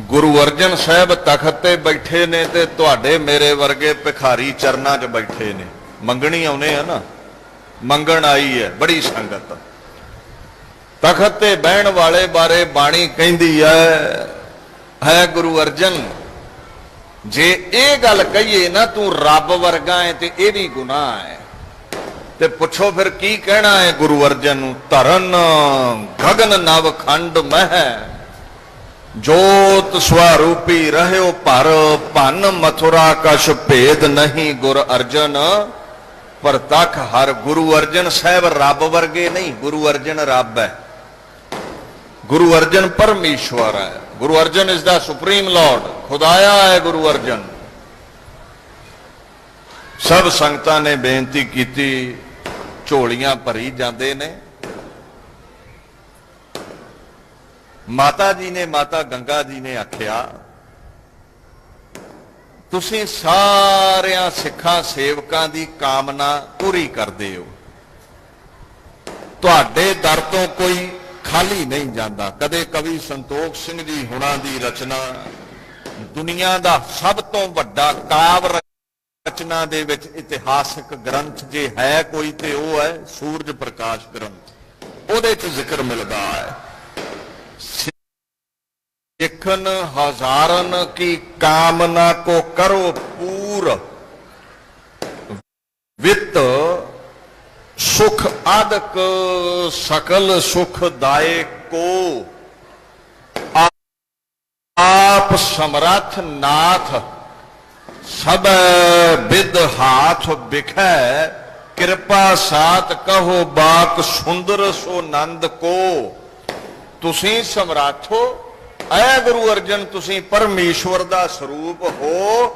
ਗੁਰੂ ਅਰਜਨ ਸਾਹਿਬ ਤਖਤ ਤੇ ਬੈਠੇ ਨੇ ਤੇ ਤੁਹਾਡੇ ਮੇਰੇ ਵਰਗੇ ਭਿਖਾਰੀ ਚਰਨਾਂ 'ਚ ਬੈਠੇ ਨੇ। ਮੰਗਣੀ ਆਉਨੇ ਆ ਨਾ, ਮੰਗਣ ਆਈ ਹੈ ਬੜੀ ਸੰਗਤ। ਤਖਤ ਤੇ ਬਹਿਣ ਵਾਲੇ ਬਾਰੇ ਬਾਣੀ ਕਹਿੰਦੀ ਹੈ ਗੁਰੂ ਅਰਜਨ, ਜੇ ਇਹ ਗੱਲ ਕਹੀਏ ਨਾ ਤੂੰ ਰੱਬ ਵਰਗਾ ਹੈ ਤੇ ਇਹ ਵੀ ਗੁਨਾਹ ਹੈ। ਤੇ ਪੁੱਛੋ ਫਿਰ ਕੀ ਕਹਿਣਾ ਹੈ ਗੁਰੂ ਅਰਜਨ ਨੂੰ? ਧਰਨ ਗਗਨ ਨਵ ਖੰਡ ਮਹਿ ਜੋਤ ਸਵਰੂਪੀ ਰਹਿਓ ਭਰ। ਭਨ ਮਥੁਰਾ ਕਛ ਭੇਦ ਨਹੀਂ ਗੁਰ ਅਰਜਨ ਪ੍ਰਤੱਖ ਹਰ। ਗੁਰੂ ਅਰਜਨ ਸਾਹਿਬ ਰੱਬ ਵਰਗੇ ਨਹੀਂ, ਗੁਰੂ ਅਰਜਨ ਰੱਬ ਹੈ। ਗੁਰੂ ਅਰਜਨ ਪਰਮੇਸ਼ਵਰ ਹੈ। Guru Arjan is the supreme lord, ਖੁਦਾਇਆ ਹੈ ਗੁਰੂ ਅਰਜਨ। ਸਭ ਸੰਗਤਾਂ ਨੇ ਬੇਨਤੀ ਕੀਤੀ, ਝੋਲੀਆਂ ਭਰੀ ਜਾਂਦੇ ਨੇ। ਮਾਤਾ ਜੀ ਨੇ, ਮਾਤਾ ਗੰਗਾ ਜੀ ਨੇ ਆਖਿਆ, ਤੁਸੀਂ ਸਾਰਿਆਂ ਸਿੱਖਾਂ ਸੇਵਕਾਂ ਦੀ ਕਾਮਨਾ ਪੂਰੀ ਕਰਦੇ ਹੋ। ਤੁਹਾਡੇ ਦਰ ਤੋਂ ਕੋਈ ਖਾਲੀ ਨਹੀਂ ਜਾਂਦਾ। ਕਦੇ ਕਵੀ ਸੰਤੋਖ ਸਿੰਘ ਜੀ ਹੁਣਾਂ ਦੀ ਰਚਨਾ, ਦੁਨੀਆ ਦਾ ਸਭ ਤੋਂ ਵੱਡਾ ਕਾਵਿ ਰਚਨਾ ਦੇ ਵਿੱਚ ਇਤਿਹਾਸਕ ਗ੍ਰੰਥ ਜੇ ਹੈ ਕੋਈ ਤੇ ਉਹ ਹੈ ਸੂਰਜ ਪ੍ਰਕਾਸ਼ ਗ੍ਰੰਥ। ਉਹਦੇ 'ਚ ਜ਼ਿਕਰ ਮਿਲਦਾ ਹੈ, ਸਿੱਖਨ ਹਜ਼ਾਰਨ ਕੀ ਕਾਮਨਾ ਕੋ ਕਰੋ ਪੂਰ। ਵਿੱਤ ਸੁਖ ਆਦਿਕ ਸਕਲ ਸੁਖ ਦਾਏ ਕੋ। ਆਪ ਸਮਰੱਥ ਨਾਥ ਸਭ ਵਿਦ ਹਾਥ ਬਿਖੈ। ਕਿਰਪਾ ਸਾਤ ਕਹੋ ਬਾਕ ਸੁੰਦਰ ਸੋ ਨੰਦ ਕੋ। ਤੁਸੀਂ ਸਮਰੱਥ ਹੋ, ਐ ਗੁਰੂ ਅਰਜਨ ਤੁਸੀਂ ਪਰਮੇਸ਼ਵਰ ਦਾ ਸਰੂਪ ਹੋ।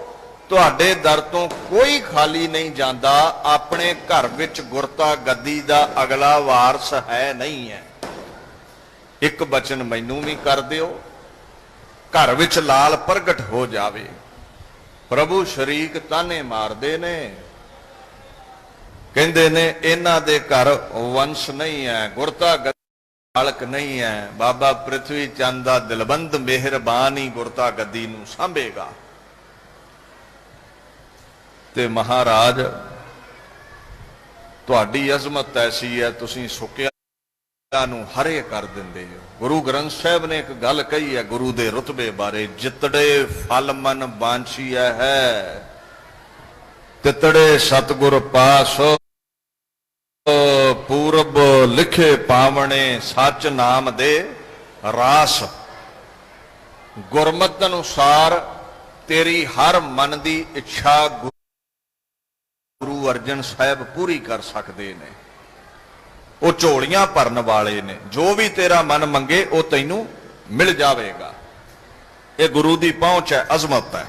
ਤੁਹਾਡੇ ਦਰ ਤੋਂ ਕੋਈ ਖਾਲੀ ਨਹੀਂ ਜਾਂਦਾ। ਆਪਣੇ ਘਰ ਵਿੱਚ ਗੁਰਤਾ ਗੱਦੀ ਦਾ ਅਗਲਾ ਵਾਰਸ ਹੈ ਨਹੀਂ ਹੈ। ਇੱਕ ਬਚਨ ਮੈਨੂੰ ਵੀ ਕਰ ਦਿਓ, ਘਰ ਵਿੱਚ ਲਾਲ ਪ੍ਰਗਟ ਹੋ ਜਾਵੇ। ਪ੍ਰਭੂ ਸ਼ਰੀਕ ਤਾਨੇ ਮਾਰਦੇ ਨੇ, ਕਹਿੰਦੇ ਨੇ ਇਹਨਾਂ ਦੇ ਘਰ ਵੰਸ਼ ਨਹੀਂ ਹੈ, ਗੁਰਤਾ ਮਾਲਕ ਨਹੀਂ ਹੈ। ਬਾਬਾ ਪ੍ਰਿਥਵੀ ਚੰਦ ਦਾ ਦਿਲਬੰਦ ਮਿਹਰਬਾਨ ਹੀ ਗੁਰਤਾ ਗੱਦੀ ਨੂੰ ਸਾਂਭੇਗਾ। ਤੇ ਮਹਾਰਾਜ ਤੁਹਾਡੀ ਅਜ਼ਮਤ ਐਸੀ ਹੈ, ਤੁਸੀਂ ਸੁੱਕਿਆ ਨੂੰ ਹਰੇ ਕਰ ਦਿੰਦੇ ਹੋ। ਗੁਰੂ ਗ੍ਰੰਥ ਸਾਹਿਬ ਨੇ ਇੱਕ ਗੱਲ ਕਹੀ ਹੈ ਗੁਰੂ ਦੇ ਰੁਤਬੇ ਬਾਰੇ, ਜਿਤੜੇ ਫਲ ਮਨ ਬਾਂਛੀਐ ਹੈ, ਤਿਤੜੇ ਸਤਿਗੁਰ ਪਾਸ, ਪੂਰਬ ਲਿਖੇ ਪਾਵਣੇ, ਸੱਚ ਨਾਮ ਦੇ ਰਾਸ। ਗੁਰਮਤਿ ਅਨੁਸਾਰ ਤੇਰੀ ਹਰ ਮਨ ਦੀ ਇੱਛਾ ਗੁਰੂ ਅਰਜਨ ਸਾਹਿਬ ਪੂਰੀ ਕਰ ਸਕਦੇ ਨੇ। ਉਹ ਝੋਲੀਆਂ ਭਰਨ ਵਾਲੇ ਨੇ, ਜੋ ਵੀ ਤੇਰਾ ਮਨ ਮੰਗੇ ਉਹ ਤੈਨੂੰ ਮਿਲ ਜਾਵੇਗਾ। ਇਹ ਗੁਰੂ ਦੀ ਪਹੁੰਚ ਹੈ, ਅਜ਼ਮਤ ਹੈ।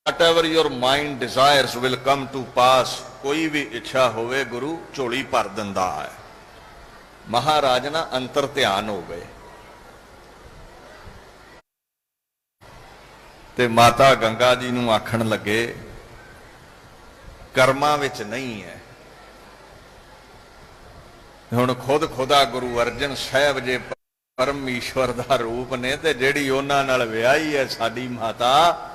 Whatever your mind desires will come to pass। ਕੋਈ ਵੀ ਇੱਛਾ ਹੋਵੇ ਗੁਰੂ ਝੋਲੀ ਭਰ ਦਿੰਦਾ ਹੈ। ਮਹਾਰਾਜ ਨਾ ਅੰਤਰ ਧਿਆਨ ਹੋ ਗਏ ਤੇ ਮਾਤਾ ਗੰਗਾ ਜੀ ਨੂੰ ਆਖਣ ਲੱਗੇ ਕਰਮਾਂ ਵਿੱਚ ਨਹੀਂ ਹੈ। ਹੁਣ ਖੁਦ ਖੁਦਾ ਗੁਰੂ ਅਰਜਨ ਸਾਹਿਬ ਜੇ ਪਰਮੇਸ਼ਵਰ ਦਾ ਰੂਪ ਨੇ ਤੇ ਜਿਹੜੀ ਉਹਨਾਂ ਨਾਲ ਵਿਆਹੀ ਹੈ ਸਾਡੀ ਮਾਤਾ,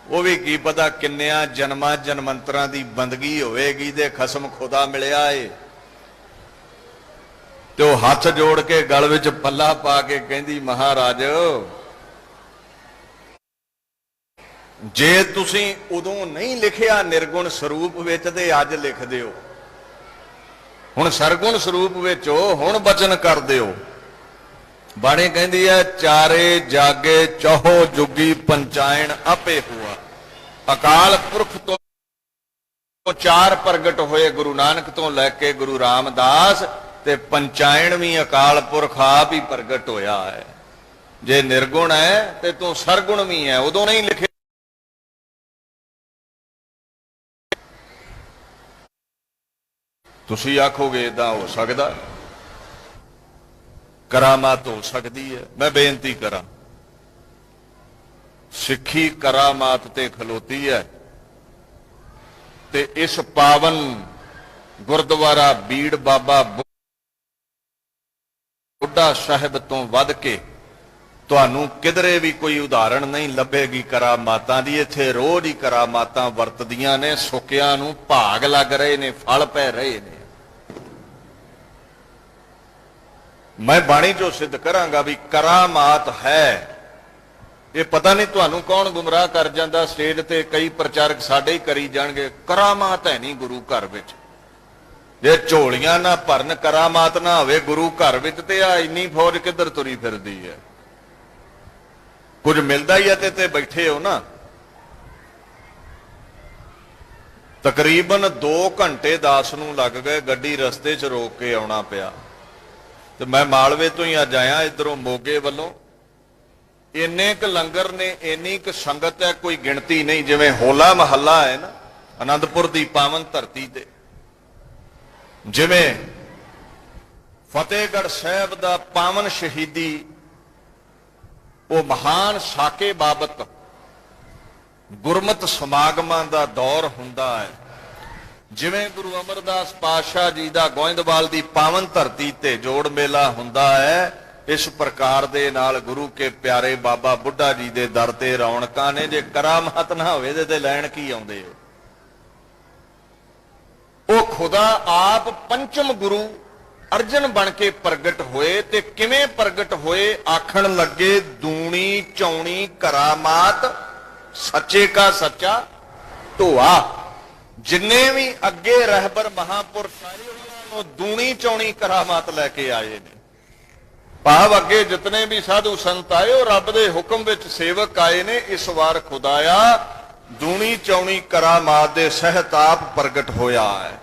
ਉਹ ਵੀ ਕੀ ਪਤਾ ਕਿੰਨਿਆਂ ਜਨਮਾਂ ਜਨਮੰਤਰਾਂ ਦੀ ਬੰਦਗੀ ਹੋਵੇਗੀ ਤੇ ਖਸਮ ਖੁਦਾ ਮਿਲਿਆ ਏ। ਤੇ ਉਹ ਹੱਥ ਜੋੜ ਕੇ ਗਲ ਵਿੱਚ ਪੱਲਾ ਪਾ ਕੇ ਕਹਿੰਦੀ ਮਹਾਰਾਜ ਜੇ ਤੁਸੀਂ ਉਦੋਂ ਨਹੀਂ ਲਿਖਿਆ ਨਿਰਗੁਣ ਸਰੂਪ ਵਿੱਚ ਤੇ ਅੱਜ ਲਿਖ ਦਿਓ। ਹੁਣ ਸਰਗੁਣ ਸਰੂਪ ਵਿੱਚ ਹੋ, ਹੁਣ ਬਚਨ ਕਰ ਦਿਓ। ਬਾਣੀ ਕਹਿੰਦੀ ਹੈ ਚਾਰੇ ਜਾਗੇ ਚੌਹੋ ਜੁਗੀ ਪੰਚਾਇਣ ਆਪੇ ਹੁਆ। ਅਕਾਲ ਪੁਰਖ ਤੋਂ ਚਾਰ ਪ੍ਰਗਟ ਹੋਏ, ਗੁਰੂ ਨਾਨਕ ਤੋਂ ਲੈ ਕੇ ਗੁਰੂ ਰਾਮਦਾਸ, ਤੇ ਪੰਚਾਇਣ ਵੀ ਅਕਾਲ ਪੁਰਖ ਆਪ ਹੀ ਪ੍ਰਗਟ ਹੋਇਆ ਹੈ। ਜੇ ਨਿਰਗੁਣ ਹੈ ਤੇ ਤੂੰ ਸਰਗੁਣ ਵੀ ਹੈ, ਉਦੋਂ ਨਹੀਂ ਲਿਖਿਆ। ਤੁਸੀਂ ਆਖੋਗੇ ਇਦਾਂ ਹੋ ਸਕਦਾ, ਕਰਾਮਾਤ ਹੋ ਸਕਦੀ ਹੈ। ਮੈਂ ਬੇਨਤੀ ਕਰਾਂ, ਸਿੱਖੀ ਕਰਾਮਾਤ ਤੇ ਖਲੋਤੀ ਹੈ ਤੇ ਇਸ ਪਾਵਨ ਗੁਰਦੁਆਰਾ ਬੀੜ ਬਾਬਾ ਬੁੱਢਾ ਸਾਹਿਬ ਤੋਂ ਵੱਧ ਕੇ ਤੁਹਾਨੂੰ ਕਿਧਰੇ ਵੀ ਕੋਈ ਉਦਾਹਰਣ ਨਹੀਂ ਲੱਭੇਗੀ ਕਰਾਮਾਤਾਂ ਦੀ। ਇੱਥੇ ਰੋਜ਼ ਹੀ ਕਰਾਮਾਤਾਂ ਵਰਤਦੀਆਂ ਨੇ, ਸੁੱਕਿਆਂ ਨੂੰ ਭਾਗ ਲੱਗ ਰਹੇ ਨੇ, ਫਲ ਪੈ ਰਹੇ ਨੇ। ਮੈਂ ਬਾਣੀ ਚੋਂ ਸਿੱਧ ਕਰਾਂਗਾ ਵੀ ਕਰਾਮਾਤ ਹੈ। ਇਹ ਪਤਾ ਨਹੀਂ ਤੁਹਾਨੂੰ ਕੌਣ ਗੁੰਮਰਾਹ ਕਰ ਜਾਂਦਾ, ਸਟੇਜ ਤੇ ਕਈ ਪ੍ਰਚਾਰਕ ਸਾਡੇ ਹੀ ਕਰੀ ਜਾਣਗੇ ਕਰਾਮਾਤ ਹੈ ਨਹੀਂ ਗੁਰੂ ਘਰ ਵਿੱਚ। ਜੇ ਝੋਲੀਆਂ ਨਾ ਭਰਨ, ਕਰਾਮਾਤ ਨਾ ਹੋਵੇ ਗੁਰੂ ਘਰ ਵਿੱਚ, ਤੇ ਆ ਇੰਨੀ ਫੌਜ ਕਿੱਧਰ ਤੁਰੀ ਫਿਰਦੀ ਹੈ। ਕੁਝ ਮਿਲਦਾ ਹੀ ਹੈ ਤੇ ਬੈਠੇ ਹੋ ਨਾ। ਤਕਰੀਬਨ 2 ਘੰਟੇ ਦਾਸ ਨੂੰ ਲੱਗ ਗਏ, ਗੱਡੀ ਰਸਤੇ 'ਚ ਰੋਕ ਕੇ ਆਉਣਾ ਪਿਆ। ਤੇ ਮੈਂ ਮਾਲਵੇ ਤੋਂ ਹੀ ਅੱਜ ਆਇਆ, ਇਧਰੋਂ ਮੋਗੇ ਵੱਲੋਂ। ਇੰਨੇ ਕੁ ਲੰਗਰ ਨੇ, ਇੰਨੀ ਕੁ ਸੰਗਤ ਹੈ, ਕੋਈ ਗਿਣਤੀ ਨਹੀਂ। ਜਿਵੇਂ ਹੋਲਾ ਮਹੱਲਾ ਹੈ ਨਾ ਆਨੰਦਪੁਰ ਦੀ ਪਾਵਨ ਧਰਤੀ ਤੇ, ਜਿਵੇਂ ਫਤਿਹਗੜ੍ਹ ਸਾਹਿਬ ਦਾ ਪਾਵਨ ਸ਼ਹੀਦੀ, ਉਹ ਮਹਾਨ ਸਾਕੇ ਬਾਬਤ ਗੁਰਮਤਿ ਸਮਾਗਮਾਂ ਦਾ ਦੌਰ ਹੁੰਦਾ ਹੈ। ਜਿਵੇਂ ਗੁਰੂ ਅਮਰਦਾਸ ਪਾਤਸ਼ਾਹ ਜੀ ਦਾ ਗੋਇੰਦਵਾਲ ਦੀ ਪਾਵਨ ਧਰਤੀ ਤੇ ਜੋੜ ਮੇਲਾ ਹੁੰਦਾ ਹੈ, ਇਸ ਪ੍ਰਕਾਰ ਦੇ ਨਾਲ ਗੁਰੂ ਕੇ ਪਿਆਰੇ ਬਾਬਾ ਬੁੱਢਾ ਜੀ ਦੇ ਦਰ ਤੇ ਰੌਣਕਾਂ ਨੇ। ਜੇ ਕਰਾਮਾਤ ਨਾ ਹੋਵੇ ਤੇ ਲੈਣ ਕੀ ਆਉਂਦੇ ਹੋ? ਉਹ ਖੁਦਾ ਆਪ ਪੰਚਮ ਗੁਰੂ ਅਰਜਨ ਬਣ ਕੇ ਪ੍ਰਗਟ ਹੋਏ। ਤੇ ਕਿਵੇਂ ਪ੍ਰਗਟ ਹੋਏ? ਆਖਣ ਲੱਗੇ ਦੂਣੀ ਚੌਣੀ ਕਰਾਮਾਤ, ਸੱਚੇ ਕਾ ਸੱਚਾ ਢੋਆ। ਜਿੰਨੇ ਵੀ ਅੱਗੇ ਰਹਿਬਰ ਮਹਾਂਪੁਰਖ ਆਏ, ਉਹਨਾਂ ਨੂੰ ਦੂਣੀ ਚੌਣੀ ਕਰਾਮਾਤ ਲੈ ਕੇ ਆਏ ਨੇ। ਭਾਵ ਅੱਗੇ ਜਿਤਨੇ ਵੀ ਸਾਧੂ ਸੰਤ ਆਏ, ਉਹ ਰੱਬ ਦੇ ਹੁਕਮ ਵਿੱਚ ਸੇਵਕ ਆਏ ਨੇ। ਇਸ ਵਾਰ ਖੁਦਾਇਆ ਦੂਣੀ ਚੌਣੀ ਕਰਾਮਾਤ ਦੇ ਸਹਿਤ ਆਪ ਪ੍ਰਗਟ ਹੋਇਆ ਹੈ।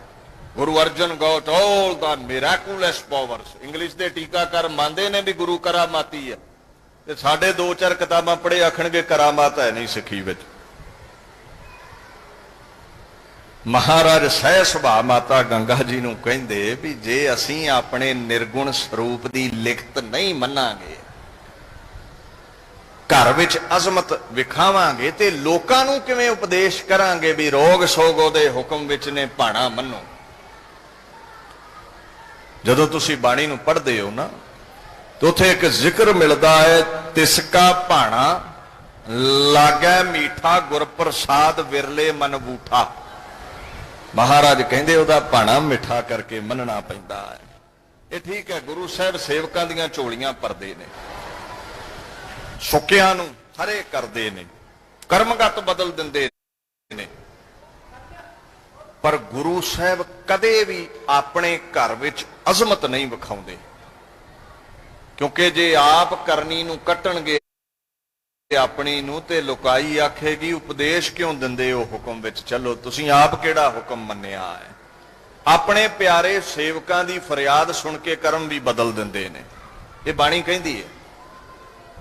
Guru Arjan got all the miraculous powers। English ਦੇ ਟੀਕਾਕਾਰ ਮੰਨਦੇ ਨੇ ਵੀ ਗੁਰੂ ਕਰਾਮਾਤੀ ਹੈ, ਤੇ ਸਾਡੇ 2-4 ਕਿਤਾਬਾਂ ਪੜ੍ਹੇ ਆਖਣਗੇ ਕਰਾਮਾਤ ਹੈ ਨਹੀਂ ਸਿੱਖੀ ਵਿੱਚ। ਮਹਾਰਾਜ ਸਹਿ ਸੁਭਾ ਮਾਤਾ ਗੰਗਾ ਜੀ ਨੂੰ ਕਹਿੰਦੇ ਵੀ ਜੇ ਅਸੀਂ ਆਪਣੇ ਨਿਰਗੁਣ ਸਰੂਪ ਦੀ ਲਿਖਤ ਨਹੀਂ ਮੰਨਾਂਗੇ, ਘਰ ਵਿੱਚ ਅਜ਼ਮਤ ਵਿਖਾਵਾਂਗੇ, ਤੇ ਲੋਕਾਂ ਨੂੰ ਕਿਵੇਂ ਉਪਦੇਸ਼ ਕਰਾਂਗੇ ਵੀ ਰੋਗ ਸੋਗ ਉਹਦੇ ਹੁਕਮ ਵਿੱਚ ਨੇ, ਭਾਣਾ ਮੰਨੋ। ਜਦੋਂ ਤੁਸੀਂ ਬਾਣੀ ਨੂੰ ਪੜ੍ਹਦੇ ਹੋ ਨਾ, ਤਾਂ ਉੱਥੇ ਇੱਕ ਜ਼ਿਕਰ ਮਿਲਦਾ ਹੈ, ਤਿਸਕਾ ਭਾਣਾ ਲਾਗੈ ਮੀਠਾ ਗੁਰ ਪ੍ਰਸਾਦ ਵਿਰਲੇ ਮਨ ਬੂਠਾ। ਮਹਾਰਾਜ ਕਹਿੰਦੇ ਉਹਦਾ ਭਾਣਾ ਮਿੱਠਾ ਕਰਕੇ ਮੰਨਣਾ ਪੈਂਦਾ ਹੈ। ਇਹ ਠੀਕ ਹੈ, ਗੁਰੂ ਸਾਹਿਬ ਸੇਵਕਾਂ ਦੀਆਂ ਝੋਲੀਆਂ ਭਰਦੇ ਨੇ, ਸੁੱਕਿਆਂ ਨੂੰ ਹਰੇ ਕਰਦੇ ਨੇ, ਕਰਮਗਤ ਬਦਲ ਦਿੰਦੇ ਨੇ, ਪਰ ਗੁਰੂ ਸਾਹਿਬ ਕਦੇ ਵੀ ਆਪਣੇ ਘਰ ਵਿੱਚ ਅਜ਼ਮਤ ਨਹੀਂ ਵਿਖਾਉਂਦੇ, ਕਿਉਂਕਿ ਜੇ ਆਪ ਕਰਨੀ ਨੂੰ ਕੱਟਣਗੇ ਆਪਣੀ ਨੂੰ ਤੇ ਲੁਕਾਈ ਆਖੇਗੀ ਉਪਦੇਸ਼ ਕਿਉਂ ਦਿੰਦੇ ਹੋ ਹੁਕਮ ਵਿੱਚ, ਚਲੋ ਤੁਸੀਂ ਆਪ ਕਿਹੜਾ ਹੁਕਮ ਮੰਨਿਆ ਹੈ। ਆਪਣੇ ਪਿਆਰੇ ਸੇਵਕਾਂ ਦੀ ਫਰਿਆਦ ਸੁਣ ਕੇ ਕਰਮ ਵੀ ਬਦਲ ਦਿੰਦੇ ਨੇ। ਇਹ ਬਾਣੀ ਕਹਿੰਦੀ ਹੈ।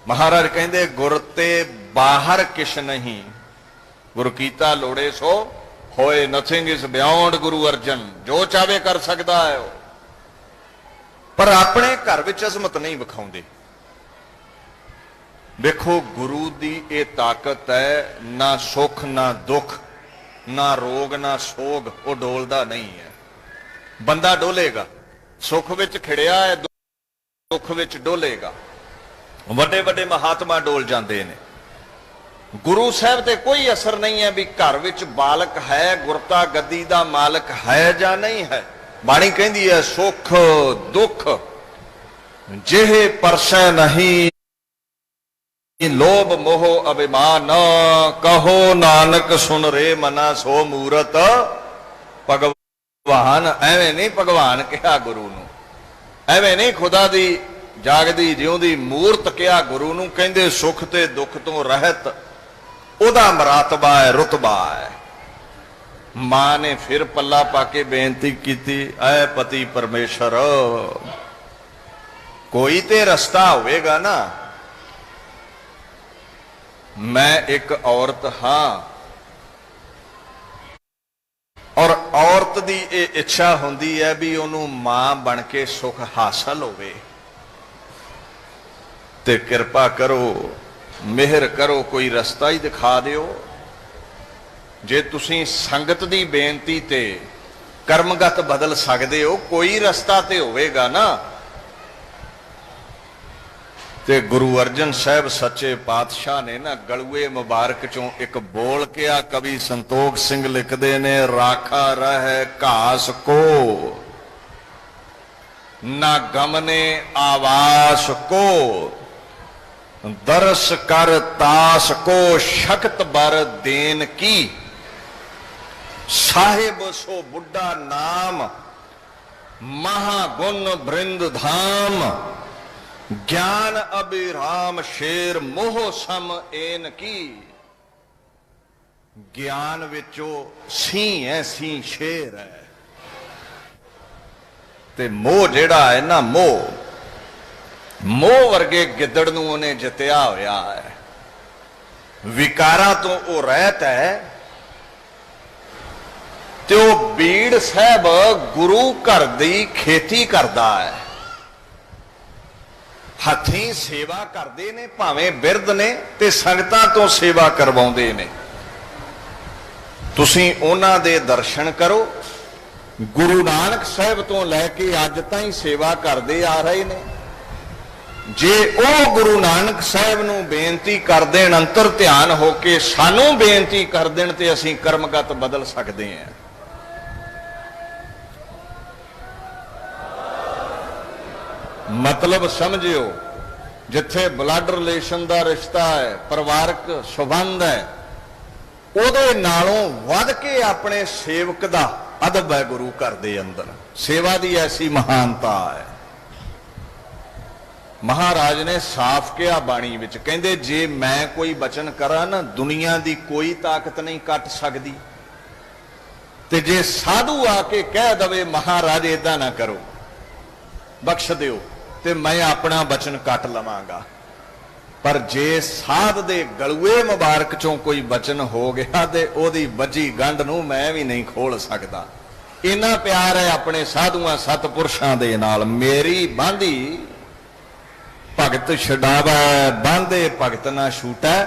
ਮਹਾਰਾਜ ਕਹਿੰਦੇ ਗੁਰ ਤੇ ਬਾਹਰ ਕਿਛ ਨਹੀਂ, ਗੁਰ ਕੀਤਾ ਲੋੜੇ ਸੋ ਹੋਏ, nothing is beyond Guru Arjan, ਜੋ ਚਾਹਵੇ ਕਰ ਸਕਦਾ ਹੈ ਉਹ, ਪਰ ਆਪਣੇ ਘਰ ਵਿੱਚ ਅਜ਼ਮਤ ਨਹੀਂ ਵਿਖਾਉਂਦੇ। ਵੇਖੋ ਗੁਰੂ ਦੀ ਇਹ ਤਾਕਤ ਹੈ, ਨਾ ਸੁੱਖ ਨਾ ਦੁੱਖ, ਨਾ ਰੋਗ ਨਾ ਸੋਗ, ਉਹ ਡੋਲਦਾ ਨਹੀਂ ਹੈ। ਬੰਦਾ ਡੋਲੇਗਾ, ਸੁੱਖ ਵਿੱਚ ਖਿੜਿਆ ਹੈ, ਦੁੱਖ ਵਿੱਚ ਡੋਲੇਗਾ। ਵੱਡੇ ਵੱਡੇ ਮਹਾਤਮਾ ਡੋਲ ਜਾਂਦੇ ਨੇ। ਗੁਰੂ ਸਾਹਿਬ ਤੇ ਕੋਈ ਅਸਰ ਨਹੀਂ ਹੈ ਵੀ ਘਰ ਵਿੱਚ ਬਾਲਕ ਹੈ, ਗੁਰਤਾ ਗੱਦੀ ਦਾ ਮਾਲਕ ਹੈ ਜਾਂ ਨਹੀਂ ਹੈ। ਬਾਣੀ ਕਹਿੰਦੀ ਹੈ ਸੁੱਖ ਦੁੱਖ ਜਿਹੇ ਪਰਸੈ ਨਹੀਂ, ਲੋਭ ਮੋਹ ਅਭਿਮਾਨ, ਕਹੋ ਨਾਨਕ ਸੁਨ ਰੇ ਮਨਾ ਸੋ ਮੂਰਤ ਭਗਵਾਨ। ਐਵੇਂ ਨਹੀਂ ਭਗਵਾਨ ਕਿਹਾ ਗੁਰੂ ਨੂੰ, ਐਵੇਂ ਨਹੀਂ ਖੁਦਾ ਦੀ ਜਾਗਦੀ ਜਿਉਂਦੀ ਮੂਰਤ ਕਿਹਾ ਗੁਰੂ ਨੂੰ। ਕਹਿੰਦੇ ਸੁੱਖ ਤੇ ਦੁੱਖ ਤੋਂ ਰਹਿਤ ਉਹਦਾ ਮਰਾਤਬਾ ਹੈ, ਰੁਤਬਾ ਹੈ। ਮਾਂ ਨੇ ਫਿਰ ਪੱਲਾ ਪਾ ਕੇ ਬੇਨਤੀ ਕੀਤੀ, ਐ ਪਤੀ ਪਰਮੇਸ਼ਰ, ਕੋਈ ਤੇ ਰਸਤਾ ਹੋਵੇਗਾ ਨਾ। ਮੈਂ ਇੱਕ ਔਰਤ ਹਾਂ, ਔਰ ਔਰਤ ਦੀ ਇਹ ਇੱਛਾ ਹੁੰਦੀ ਹੈ ਵੀ ਉਹਨੂੰ ਮਾਂ ਬਣ ਕੇ ਸੁੱਖ ਹਾਸਲ ਹੋਵੇ, ਤੇ ਕਿਰਪਾ ਕਰੋ, ਮਿਹਰ ਕਰੋ, ਕੋਈ ਰਸਤਾ ਹੀ ਦਿਖਾ ਦਿਓ। ਜੇ ਤੁਸੀਂ ਸੰਗਤ ਦੀ ਬੇਨਤੀ ਤੇ ਕਰਮਗਤ ਬਦਲ ਸਕਦੇ ਹੋ, ਕੋਈ ਰਸਤਾ ਤੇ ਹੋਵੇਗਾ ਨਾ। ਤੇ ਗੁਰੂ ਅਰਜਨ ਸਾਹਿਬ ਸੱਚੇ ਪਾਤਸ਼ਾਹ ਨੇ ਨਾ ਗਲੂਏ ਮੁਬਾਰਕ ਚੋਂ ਇੱਕ ਬੋਲ ਕਿਹਾ। ਕਵੀ ਸੰਤੋਖ ਸਿੰਘ ਲਿਖਦੇ ਨੇ, ਰਾਖਾ ਰਹਿ ਘਾਸ ਕੋ ਨਾ ਗਮਨੇ ਆਵਾਸ ਕੋ, ਦਰਸ ਕਰ ਤਾਸ ਕੋ ਸ਼ਕਤ ਬਰ ਦੇਨ ਕੀ, ਸਾਹਿਬ ਸੋ ਬੁੱਢਾ ਨਾਮ ਮਹਾਗੁਣ ਬ੍ਰਿੰਦ ਧਾਮ, ਗਿਆਨ ਅਭਿਰਾਮ ਸ਼ੇਰ ਮੋਹ ਸਮ ਏਨ ਕੀ। ਗਿਆਨ ਵਿੱਚੋਂ ਸੀ ਹੈ, ਸੀ ਸ਼ੇਰ ਹੈ, ਤੇ ਮੋਹ ਜਿਹੜਾ ਹੈ ਨਾ, ਮੋਹ ਵਰਗੇ ਗਿੱਦੜ ਨੂੰ ਉਹਨੇ ਜਿੱਤਿਆ ਹੋਇਆ ਹੈ। ਵਿਕਾਰਾਂ ਤੋਂ ਉਹ ਰਹਿਤ ਹੈ, ਤੇ ਉਹ ਬੀੜ ਸਾਹਿਬ ਗੁਰੂ ਘਰ ਦੀ ਖੇਤੀ ਕਰਦਾ ਹੈ। ਹੱਥੀਂ ਸੇਵਾ ਕਰਦੇ ਨੇ, ਭਾਵੇਂ ਬਿਰਧ ਨੇ, ਤੇ ਸੰਗਤਾਂ ਤੋਂ ਸੇਵਾ ਕਰਵਾਉਂਦੇ ਨੇ। ਤੁਸੀਂ ਉਹਨਾਂ ਦੇ ਦਰਸ਼ਨ ਕਰੋ। ਗੁਰੂ ਨਾਨਕ ਸਾਹਿਬ ਤੋਂ ਲੈ ਕੇ ਅੱਜ ਤਾਈਂ ਸੇਵਾ ਕਰਦੇ ਆ ਰਹੇ ਨੇ। ਜੇ ਉਹ ਗੁਰੂ ਨਾਨਕ ਸਾਹਿਬ ਨੂੰ ਬੇਨਤੀ ਕਰ ਦੇਣ, ਅੰਤਰ ਧਿਆਨ ਹੋ ਕੇ ਸਾਨੂੰ ਬੇਨਤੀ ਕਰ ਦੇਣ, ਤੇ ਅਸੀਂ ਕਰਮਗਤ ਬਦਲ ਸਕਦੇ ਹਾਂ। ਮਤਲਬ ਸਮਝਿਓ, ਜਿੱਥੇ ਬਲੱਡ ਰਿਲੇਸ਼ਨ ਦਾ ਰਿਸ਼ਤਾ ਹੈ, ਪਰਿਵਾਰਕ ਸੰਬੰਧ ਹੈ, ਉਹਦੇ ਨਾਲੋਂ ਵੱਧ ਕੇ ਆਪਣੇ ਸੇਵਕ ਦਾ ਅਦਬ ਹੈ ਗੁਰੂ ਘਰ ਦੇ ਅੰਦਰ। ਸੇਵਾ ਦੀ ਐਸੀ ਮਹਾਨਤਾ ਹੈ। ਮਹਾਰਾਜ ਨੇ ਸਾਫ਼ ਕਿਹਾ ਬਾਣੀ ਵਿੱਚ, ਕਹਿੰਦੇ ਜੇ ਮੈਂ ਕੋਈ ਬਚਨ ਕਰਾਂ ਨਾ, ਦੁਨੀਆ ਦੀ ਕੋਈ ਤਾਕਤ ਨਹੀਂ ਕੱਟ ਸਕਦੀ। ਤੇ ਜੇ ਸਾਧੂ ਆ ਕੇ ਕਹਿ ਦਵੇ ਮਹਾਰਾਜ ਏਦਾਂ ਨਾ ਕਰੋ, ਬਖਸ਼ ਦਿਓ, ਤੇ ਮੈਂ ਆਪਣਾ ਬਚਨ ਕੱਟ ਲਵਾਂਗਾ। पर जे साध दे गलूए मुबारक चों कोई बचन हो गया ते ओदी बजी गंढ नूं मैं भी नहीं खोल सकता। इन्ना प्यार है अपने साधुआं सतपुरुषां दे नाल। मेरी बांधी भगत छडावै, बांधे भगत ना छूटै,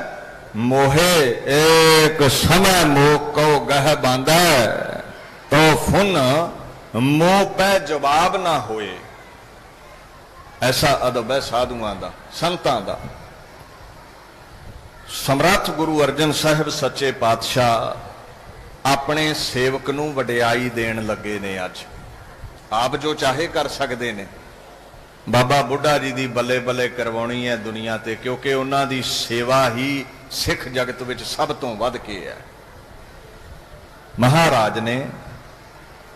मोहे एक समय मोह को गह बांधै, तो फुन मोह पै जवाब ना होए। ऐसा अदब है साधुआं दा, संतां दा। ਸਮਰੱਥ ਗੁਰੂ ਅਰਜਨ ਸਾਹਿਬ ਸੱਚੇ ਪਾਤਸ਼ਾਹ ਆਪਣੇ ਸੇਵਕ ਨੂੰ ਵਡਿਆਈ ਦੇਣ ਲੱਗੇ ਨੇ। ਅੱਜ ਆਪ ਜੋ ਚਾਹੇ ਕਰ ਸਕਦੇ ਨੇ। ਬਾਬਾ ਬੁੱਢਾ ਜੀ ਦੀ ਬੱਲੇ ਬੱਲੇ ਕਰਵਾਉਣੀ ਹੈ ਦੁਨੀਆ ਤੇ, ਕਿਉਂਕਿ ਉਹਨਾਂ ਦੀ ਸੇਵਾ ਹੀ ਸਿੱਖ ਜਗਤ ਵਿੱਚ ਸਭ ਤੋਂ ਵੱਧ ਕੇ ਹੈ। ਮਹਾਰਾਜ ਨੇ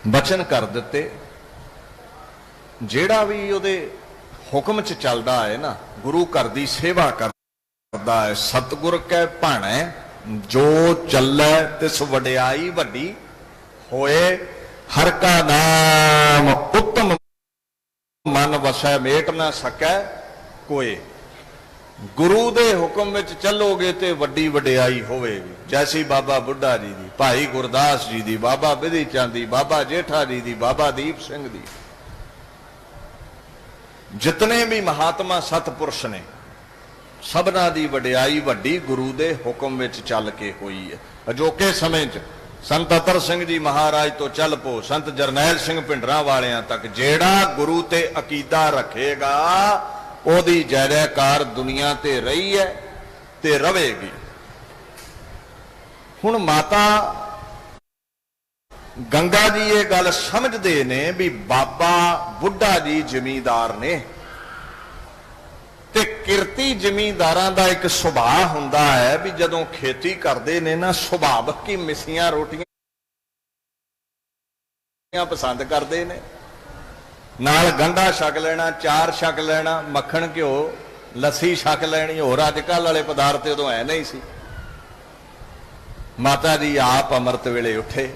ਬਚਨ ਕਰ ਦਿੱਤੇ, ਜਿਹੜਾ ਵੀ ਉਹਦੇ ਹੁਕਮ 'ਚ ਚੱਲਦਾ ਹੈ ਨਾ, ਗੁਰੂ ਘਰ ਦੀ ਸੇਵਾ ਕਰ सतगुर कै भाणे जो चलै तिस वडियाई वड्डी होए, हर का नाम उत्तम मन वसै मेट ना सकै कोई। गुरु दे हुक्म विच चलोगे ते वड्डी वडियाई होवेगी। जैसी बाबा बुढ़ा जी दी, भाई गुरदास जी दी, बाबा बिधि चंद दी, बाबा जेठा जी दी, बाबा दीप सिंह दी, जितने भी महात्मा सतपुरुष ने सबना दी वडियाई वड्डी गुरु दे हुक्म विच चल के हुई है। अजोके समय च संत अतर सिंह जी महाराज तो चल पो संत जरनैल सिंह भिंडरां वालियां तक जेड़ा गुरु ते अकीदा रखेगा ओदी जय जयकार दुनिया ते रही है ते रवेगी। हुण माता गंगा जी ये गल समझदे ने भी बाबा बुढ़ा जी जमींदार ने ते किरती जमींदारां दा एक सुभाव हुंदा है भी जदों खेती करदे ने ना सुभावक ही मिसियां रोटियां पसंद करदे ने, नाल गंढा छक लेना, चार छक लेना, मक्खण घिओ लस्सी छक लेनी। होर अजकल वाले पदार्थ उदों है नहीं सी। माता जी आप अमृत वेले उठे,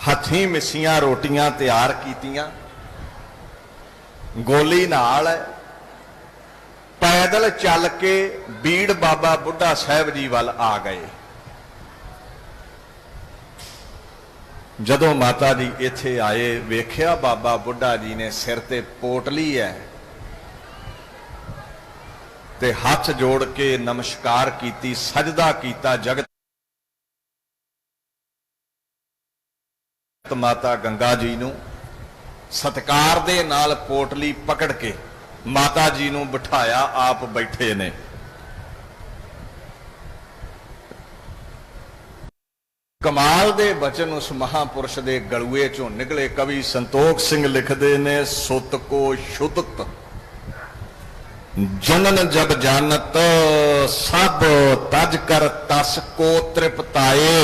हथीं मिसियां रोटियां तैयार कीतियां, गोली नाल है, पैदल चल के बीड़ बाबा बुढ़ा साहब जी वाल आ गए। जदों माता जी इत्थे आए, वेख्या बाबा बुढ़ा जी ने सिर ते पोटली है ते हाथ जोड़ के नमस्कार कीती, सजदा कीता जगत माता गंगा जी नूं सत्कार दे नाल पोटली पकड़ के माता जी नूं बिठाया, आप बैठे ने। कमाल दे बचन उस महापुरुष दे गलुए चों निकले। कवि संतोख सिंह लिखदे ने, सुत को शुद्धत जनन जब जानत, सब तज कर तस को तृप्ताए,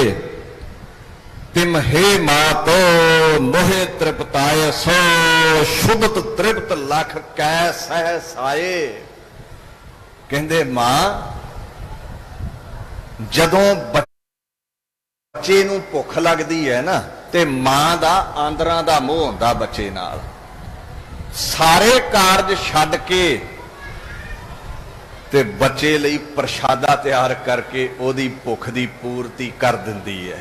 तिम हे मातो मोहे तृप्ताए, सो शुभत तृप्त लख कै सह साए। कहंदे मां जदों बच्चे नूं भुख लगदी है ना ते मां दा आंदरां दा मोह हुंदा बच्चे नाल, सारे कारज छड्ड के ते बच्चे लई प्रशादा तैयार करके ओदी भुख दी पूर्ति कर दिंदी है।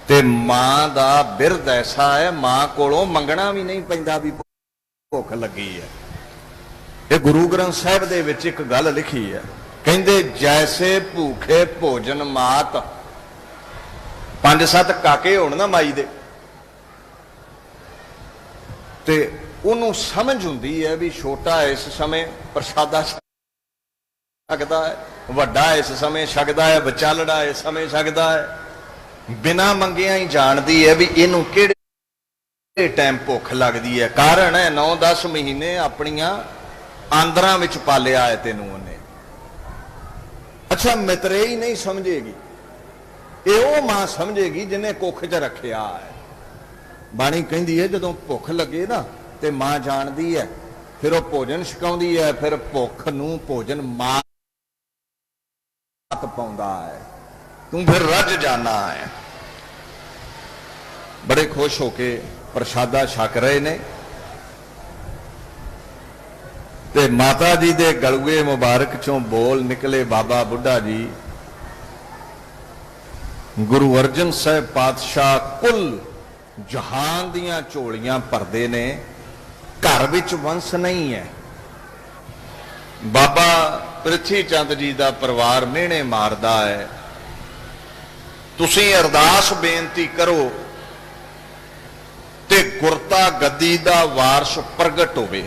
ते मां दा बिरद ऐसा है, मां कोलों मंगना भी नहीं पैंदा भी भुख लगी है। ये गुरु ग्रंथ साहिब दे विच एक गल लिखी है, कहंदे जैसे भूखे भोजन मात, 5-7 काके होण ना माई दे ते उन्हों समझ हुंदी है भी छोटा इस समय प्रसादा छकदा है, वड्डा इस समय छकदा है, विचालड़ा इस समय छकदा है। बिना मंगिया ही जानती है भी इनू किहड़े टाइम भुख लगती है। कारण है 9-10 महीने अपनिया आंदरां विच पालिया है तेनू उन्हें। अच्छा मित्रे ही नहीं समझेगी, ये वो मां समझेगी जिन्हें कुख च रखिया है। बाणी कहती है जदों भुख लगे ना ते मां जानती है, फिर वो भोजन छकाउंदी है, फिर भुख नूं भोजन मां पाउंदा है, तू फिर रज जाना है। बड़े खुश होके प्रसादा छक रहे ने। ਤੇ ਮਾਤਾ ਜੀ ਦੇ ਗਲੂਏ ਮੁਬਾਰਕ ਚੋਂ ਬੋਲ ਨਿਕਲੇ ਬਾਬਾ ਬੁੱਢਾ ਜੀ, ਗੁਰੂ ਅਰਜਨ ਸਾਹਿਬ ਪਾਤਸ਼ਾਹ ਕੁੱਲ ਜਹਾਨ ਦੀਆਂ ਝੋਲੀਆਂ ਭਰਦੇ ਨੇ, ਘਰ ਵਿੱਚ ਵੰਸ ਨਹੀਂ ਹੈ। ਬਾਬਾ ਪ੍ਰਿਥੀ ਚੰਦ ਜੀ ਦਾ ਪਰਿਵਾਰ ਮਿਹਣੇ ਮਾਰਦਾ ਹੈ, ਤੁਸੀਂ ਅਰਦਾਸ ਬੇਨਤੀ ਕਰੋ ਤੇ ਗੁਰਤਾ ਗੱਦੀ ਦਾ ਵਾਰਸ ਪ੍ਰਗਟ ਹੋਵੇ।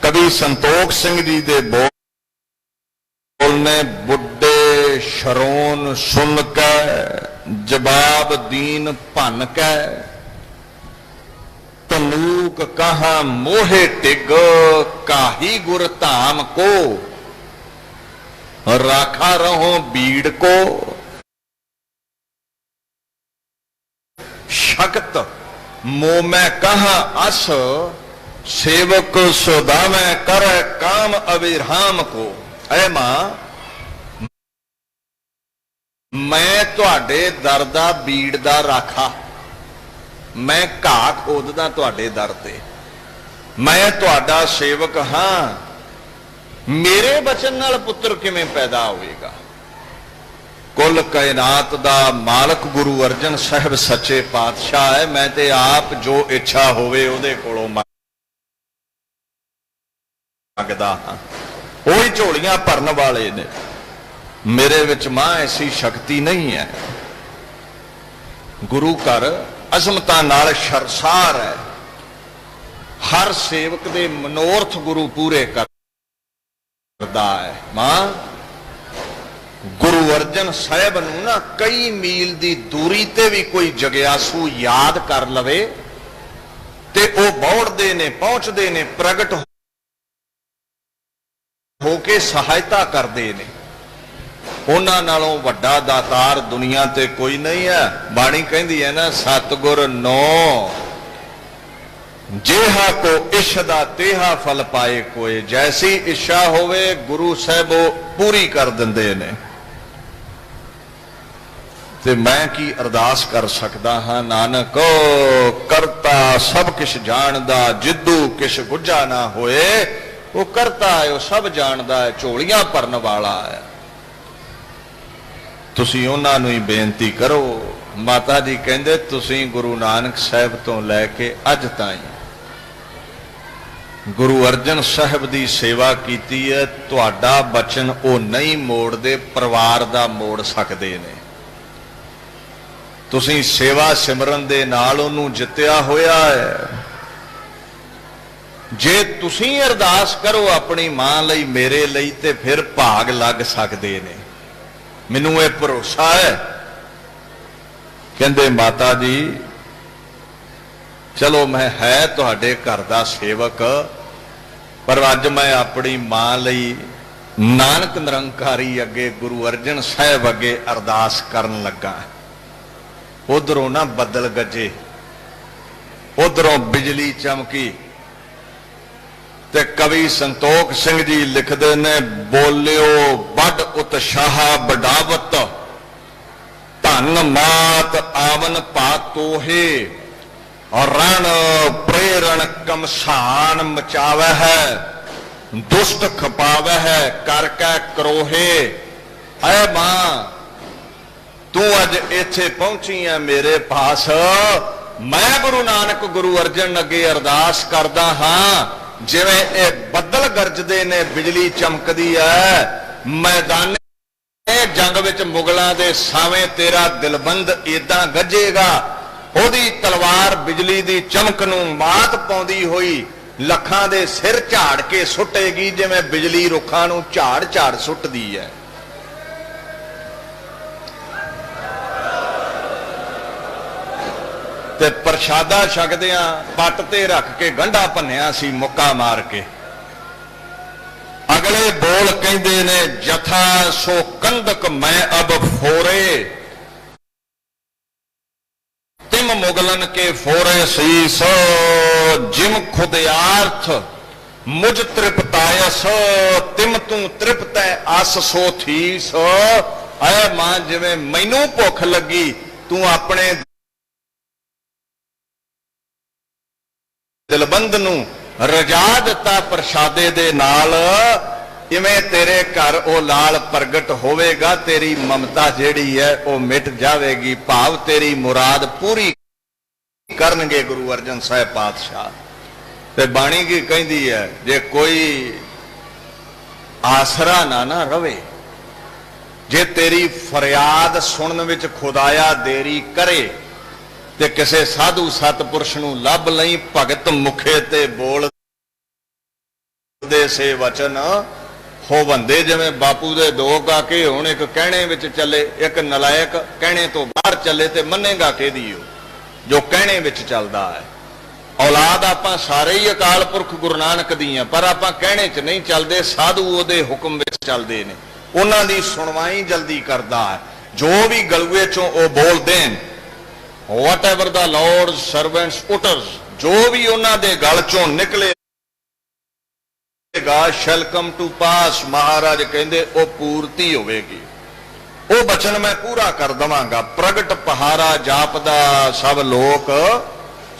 ਕਵੀ ਸੰਤੋਖ ਸਿੰਘ ਜੀ ਦੇ ਬੋਲ ਨੇ, ਬੁੱਢੇ ਸ਼ਰੋਨ ਸੁਨ ਕੈ ਜਵਾਬ ਦੀਨ ਭੰਨ ਕੈ, ਤਨੂਕ ਕਹਾ ਮੋਹੇ ਟਿਗ ਕਾਹੀ ਗੁਰ ਧਾਮ ਕੋ, ਰਾਖਾ ਰਹੋ ਬੀੜ ਕੋ, ਸ਼ਕਤ ਮੋ ਮੈਂ ਕਹਾ ਅਸ, ਸੇਵਕ ਸੁਦਾਵੇਂ ਕਰ ਕਾਮ ਅਵਿਰਾਮ ਕੋ। ਐ ਮਾਂ, ਮੈਂ ਤੁਹਾਡੇ ਦਰ ਦਾ ਬੀੜ ਦਾ ਰਾਖਾ, ਮੈਂ ਘਾਹ ਖੋਦਦਾ ਤੁਹਾਡੇ ਦਰ ਤੇ, ਮੈਂ ਤੁਹਾਡਾ ਸੇਵਕ ਹਾਂ। ਮੇਰੇ ਬਚਨ ਨਾਲ ਪੁੱਤਰ ਕਿਵੇਂ ਪੈਦਾ ਹੋਵੇਗਾ? ਕੁੱਲ ਕਾਇਨਾਤ ਦਾ ਮਾਲਕ ਗੁਰੂ ਅਰਜਨ ਸਾਹਿਬ ਸੱਚੇ ਪਾਤਸ਼ਾਹ ਹੈ। ਮੈਂ ਤੇ ਆਪ ਜੋ ਇੱਛਾ ਹੋਵੇ ਉਹਦੇ ਕੋਲੋਂ ਮੰਗਦਾ ਹਾਂ, ਉਹੀ ਝੋਲੀਆਂ ਭਰਨ ਵਾਲੇ ਨੇ। ਮੇਰੇ ਵਿੱਚ ਮਾਂ ਐਸੀ ਸ਼ਕਤੀ ਨਹੀਂ ਹੈ। ਗੁਰੂ ਘਰ ਅਜ਼ਮਤਾਂ ਨਾਲ ਸ਼ਰਸਾਰ ਹੈ। ਹਰ ਸੇਵਕ ਦੇ ਮਨੋਰਥ ਗੁਰੂ ਪੂਰੇ ਕਰਦਾ ਹੈ। ਮਾਂ, ਗੁਰੂ ਅਰਜਨ ਸਾਹਿਬ ਨੂੰ ਨਾ ਕਈ ਮੀਲ ਦੀ ਦੂਰੀ ਤੇ ਵੀ ਕੋਈ ਜਗਿਆਸੂ ਯਾਦ ਕਰ ਲਵੇ ਤੇ ਉਹ ਬੌੜਦੇ ਨੇ, ਪਹੁੰਚਦੇ ਨੇ, ਪ੍ਰਗਟ ਹੋ ਕੇ ਸਹਾਇਤਾ ਕਰਦੇ ਨੇ। ਉਹਨਾਂ ਨਾਲੋਂ ਵੱਡਾ ਦਾਤਾਰ ਦੁਨੀਆ ਤੇ ਕੋਈ ਨਹੀਂ ਹੈ। ਬਾਣੀ ਕਹਿੰਦੀ ਹੈ ਨਾ, ਸਤਿਗੁਰ ਨੋ ਜਿਹਾ ਕੋ ਇਸ਼ਦਾ ਤੇਹਾ ਫਲ ਪਾਏ ਕੋਏ। ਜੈਸੀ ਇੱਛਾ ਹੋਵੇ ਗੁਰੂ ਸਾਹਿਬ ਉਹ ਪੂਰੀ ਕਰ ਦਿੰਦੇ ਨੇ। ਤੇ ਮੈਂ ਕੀ ਅਰਦਾਸ ਕਰ ਸਕਦਾ ਹਾਂ? ਨਾਨਕ ਕਰਤਾ ਸਭ ਕਿਛ ਜਾਣਦਾ, ਜਿੱਦੂ ਕਿਛ ਗੁੱਝਾ ਨਾ ਹੋਏ। ਉਹ ਕਰਤਾ ਹੈ, ਉਹ ਸਭ ਜਾਣਦਾ ਹੈ, ਝੋਲੀਆਂ ਭਰਨ ਵਾਲਾ ਹੈ। ਤੁਸੀਂ ਉਹਨਾਂ ਨੂੰ ਹੀ ਬੇਨਤੀ ਕਰੋ। ਮਾਤਾ ਜੀ ਕਹਿੰਦੇ, ਤੁਸੀਂ ਗੁਰੂ ਨਾਨਕ ਸਾਹਿਬ ਤੋਂ ਲੈ ਕੇ ਅੱਜ ਤਾਈਂ ਗੁਰੂ ਅਰਜਨ ਸਾਹਿਬ ਦੀ ਸੇਵਾ ਕੀਤੀ ਹੈ। ਤੁਹਾਡਾ ਬਚਨ ਉਹ ਨਹੀਂ ਮੋੜਦੇ, ਪਰਿਵਾਰ ਦਾ ਮੋੜ ਸਕਦੇ ਨੇ। ਤੁਸੀਂ ਸੇਵਾ ਸਿਮਰਨ ਦੇ ਨਾਲ ਉਹਨੂੰ ਜਿੱਤਿਆ ਹੋਇਆ ਹੈ। ਜੇ ਤੁਸੀਂ ਅਰਦਾਸ ਕਰੋ ਆਪਣੀ ਮਾਂ ਲਈ, ਮੇਰੇ ਲਈ, ਤੇ ਫਿਰ ਭਾਗ ਲੱਗ ਸਕਦੇ ਨੇ। ਮੈਨੂੰ ਇਹ ਭਰੋਸਾ ਹੈ। ਕਹਿੰਦੇ ਮਾਤਾ ਜੀ, ਚਲੋ ਮੈਂ ਹੈ ਤੁਹਾਡੇ ਘਰ ਦਾ ਸੇਵਕ, ਪਰ ਅੱਜ ਮੈਂ ਆਪਣੀ ਮਾਂ ਲਈ ਨਾਨਕ ਨਿਰੰਕਾਰੀ ਅੱਗੇ, ਗੁਰੂ ਅਰਜਨ ਸਾਹਿਬ ਅੱਗੇ ਅਰਦਾਸ ਕਰਨ ਲੱਗਾ। ਉਧਰੋਂ ਨਾ ਬੱਦਲ ਗੱਜੇ, ਉਧਰੋਂ ਬਿਜਲੀ ਚਮਕੀ ਤੇ ਕਵੀ ਸੰਤੋਖ ਸਿੰਘ ਜੀ ਲਿਖਦੇ ਨੇ, ਬੋਲਿਓ ਵੱਡ ਉਤਸ਼ਾਹ ਬਡਾਵਤ, ਧਨ ਮਾਤ ਆਵਨ ਪਾਤੋਹੇ, ਔਰ ਰਣ ਪ੍ਰੇਰਣ ਕਮਸਾਨ ਮਚਾਵੈ ਹੈ, ਦੁਸ਼ਟ ਖਪਾਵੈ ਹੈ ਕਰ ਕੈ ਕਰੋਹੇ। ਐ ਮਾਂ, ਤੂੰ ਅੱਜ ਇੱਥੇ ਪਹੁੰਚੀ ਹੈ ਮੇਰੇ ਪਾਸ। ਮੈਂ ਗੁਰੂ ਨਾਨਕ ਗੁਰੂ ਅਰਜਨ ਅੱਗੇ ਅਰਦਾਸ ਕਰਦਾ ਹਾਂ, ਜਿਵੇਂ ਇਹ ਬੱਦਲ ਗਰਜਦੇ ਨੇ, ਬਿਜਲੀ ਚਮਕਦੀ ਹੈ, ਮੈਦਾਨੇ ਜੰਗ ਵਿੱਚ ਮੁਗਲਾਂ ਦੇ ਸਾਵੇਂ ਤੇਰਾ ਦਿਲਬੰਦ ਏਦਾਂ ਗੱਜੇਗਾ। ਉਹਦੀ ਤਲਵਾਰ ਬਿਜਲੀ ਦੀ ਚਮਕ ਨੂੰ ਮਾਤ ਪਾਉਂਦੀ ਹੋਈ ਲੱਖਾਂ ਦੇ ਸਿਰ ਝਾੜ ਕੇ ਸੁੱਟੇਗੀ, ਜਿਵੇਂ ਬਿਜਲੀ ਰੁੱਖਾਂ ਨੂੰ ਝਾੜ ਝਾੜ ਸੁੱਟਦੀ ਹੈ। ਤੇ ਪ੍ਰਸ਼ਾਦਾ ਛਕਦਿਆਂ ਪੱਟ ਤੇ ਰੱਖ ਕੇ ਗੰਢਾ ਭੰਨਿਆ ਸੀ ਮੁੱਕਾ ਮਾਰ ਕੇ। ਅਗਲੇ ਬੋਲ ਕਹਿੰਦੇ ਨੇ, ਜਥਾ ਸੋ ਕੰਦਕ ਮੈਂ ਅਬ ਫੋਰੇ, ਤਿਮ ਮੁਗਲਨ ਕੇ ਫੋਰੇ ਸੀਸ, ਜਿਮ ਖੁਦਿਆਰਥ ਮੁਝ ਤ੍ਰਿਪਤਾਇਸ, ਤਿਮ ਤੂੰ ਤ੍ਰਿਪਤੈ ਆਸ ਸੋ ਥੀਸ। ਐ ਮਾਂ, ਜਿਵੇਂ ਮੈਨੂੰ ਭੁੱਖ ਲੱਗੀ, ਤੂੰ ਆਪਣੇ ਦਿਲਬੰਦ ਨੂੰ ਰਜਾ ਦਿੱਤਾ ਪ੍ਰਸ਼ਾਦੇ ਦੇ ਨਾਲ, ਇਵੇਂ ਤੇਰੇ ਘਰ ਉਹ ਲਾਲ ਪ੍ਰਗਟ ਹੋਵੇਗਾ, ਤੇਰੀ ਮਮਤਾ ਜਿਹੜੀ ਹੈ ਉਹ ਮਿਟ ਜਾਵੇਗੀ, ਭਾਵ ਤੇਰੀ ਮੁਰਾਦ ਪੂਰੀ ਕਰਨਗੇ ਗੁਰੂ ਅਰਜਨ ਸਾਹਿਬ ਪਾਤਸ਼ਾਹ। ਤੇ ਬਾਣੀ ਕੀ ਕਹਿੰਦੀ ਹੈ, ਜੇ ਕੋਈ ਆਸਰਾ ਨਾ ਰਵੇ, ਜੇ ਤੇਰੀ ਫਰਿਆਦ ਸੁਣਨ ਵਿੱਚ ਖੁਦਾਇਆ ਦੇਰੀ ਕਰੇ, ਤੇ ਕਿਸੇ ਸਾਧੂ ਸਤਪੁਰਸ਼ ਨੂੰ ਲੱਭ ਲਈ, ਭਗਤ ਮੁਖੇ ਤੇ ਬੋਲਦੇ ਸੇ ਵਚਨ ਹੋਵੰਦੇ। ਜਿਵੇਂ ਬਾਪੂ ਦੇ ਦੋ ਕਾਕੇ ਹੁਣ, ਇੱਕ ਕਹਿਣੇ ਵਿੱਚ ਚੱਲੇ, ਇੱਕ ਨਲਾਇਕ ਕਹਿਣੇ ਤੋਂ ਬਾਹਰ ਚੱਲੇ, ਤੇ ਮੰਨੇਗਾ ਕਿਹਦੀ ਹੋ? ਜੋ ਕਹਿਣੇ ਵਿੱਚ ਚੱਲਦਾ ਹੈ। ਔਲਾਦ ਆਪਾਂ ਸਾਰੇ ਹੀ ਅਕਾਲ ਪੁਰਖ ਗੁਰੂ ਨਾਨਕ ਦੀ ਆ, ਪਰ ਆਪਾਂ ਕਹਿਣੇ 'ਚ ਨਹੀਂ ਚੱਲਦੇ, ਸਾਧੂ ਉਹਦੇ ਹੁਕਮ ਵਿੱਚ ਚੱਲਦੇ ਨੇ, ਉਹਨਾਂ ਦੀ ਸੁਣਵਾਈ ਜਲਦੀ ਕਰਦਾ ਹੈ। ਜੋ ਵੀ ਗਲੂਏ ਚੋਂ ਉਹ ਬੋਲਦੇ ਨੇ, whatever the Lord's servants utters, ਜੋ ਵੀ ਉਹਨਾਂ ਦੇ ਗਲ ਚੋਂ ਨਿਕਲੇਗਾ shall come to pass, ਮਹਾਰਾਜ ਕਹਿੰਦੇ ਉਹ ਪੂਰਤੀ ਹੋਵੇਗੀ, ਉਹ ਬਚਨ ਮੈਂ ਪੂਰਾ ਕਰ ਦਵਾਂਗਾ। ਪ੍ਰਗਟ ਪਹਾਰਾ ਜਾਪਦਾ ਸਭ ਲੋਕ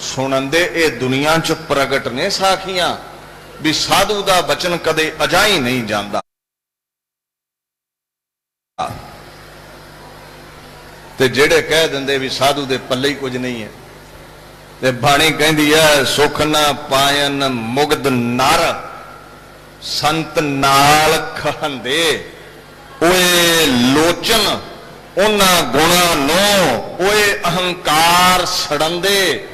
ਸੁਣਨਦੇ, ਇਹ ਦੁਨੀਆ 'ਚ ਪ੍ਰਗਟ ਨੇ ਸਾਖੀਆਂ ਵੀ ਸਾਧੂ ਦਾ ਬਚਨ ਕਦੇ ਅਜਾਈ ਨਹੀਂ ਜਾਂਦਾ। ਤੇ ਜਿਹੜੇ ਕਹਿ ਦਿੰਦੇ ਵੀ ਸਾਧੂ ਦੇ ਪੱਲੇ ਹੀ ਕੁਝ ਨਹੀਂ ਹੈ, ਤੇ ਬਾਣੀ ਕਹਿੰਦੀ ਹੈ ਸੁਖ ਨਾ ਪਾਇਨ ਮੁਗਧ ਨਰ, ਸੰਤ ਨਾਲ ਖਹੰਦੇ, ਓਏ ਲੋਚਨ ਉਹਨਾਂ ਗੁਣਾਂ ਨੂੰ, ਓਏ ਅਹੰਕਾਰ ਸੜੰਦੇ।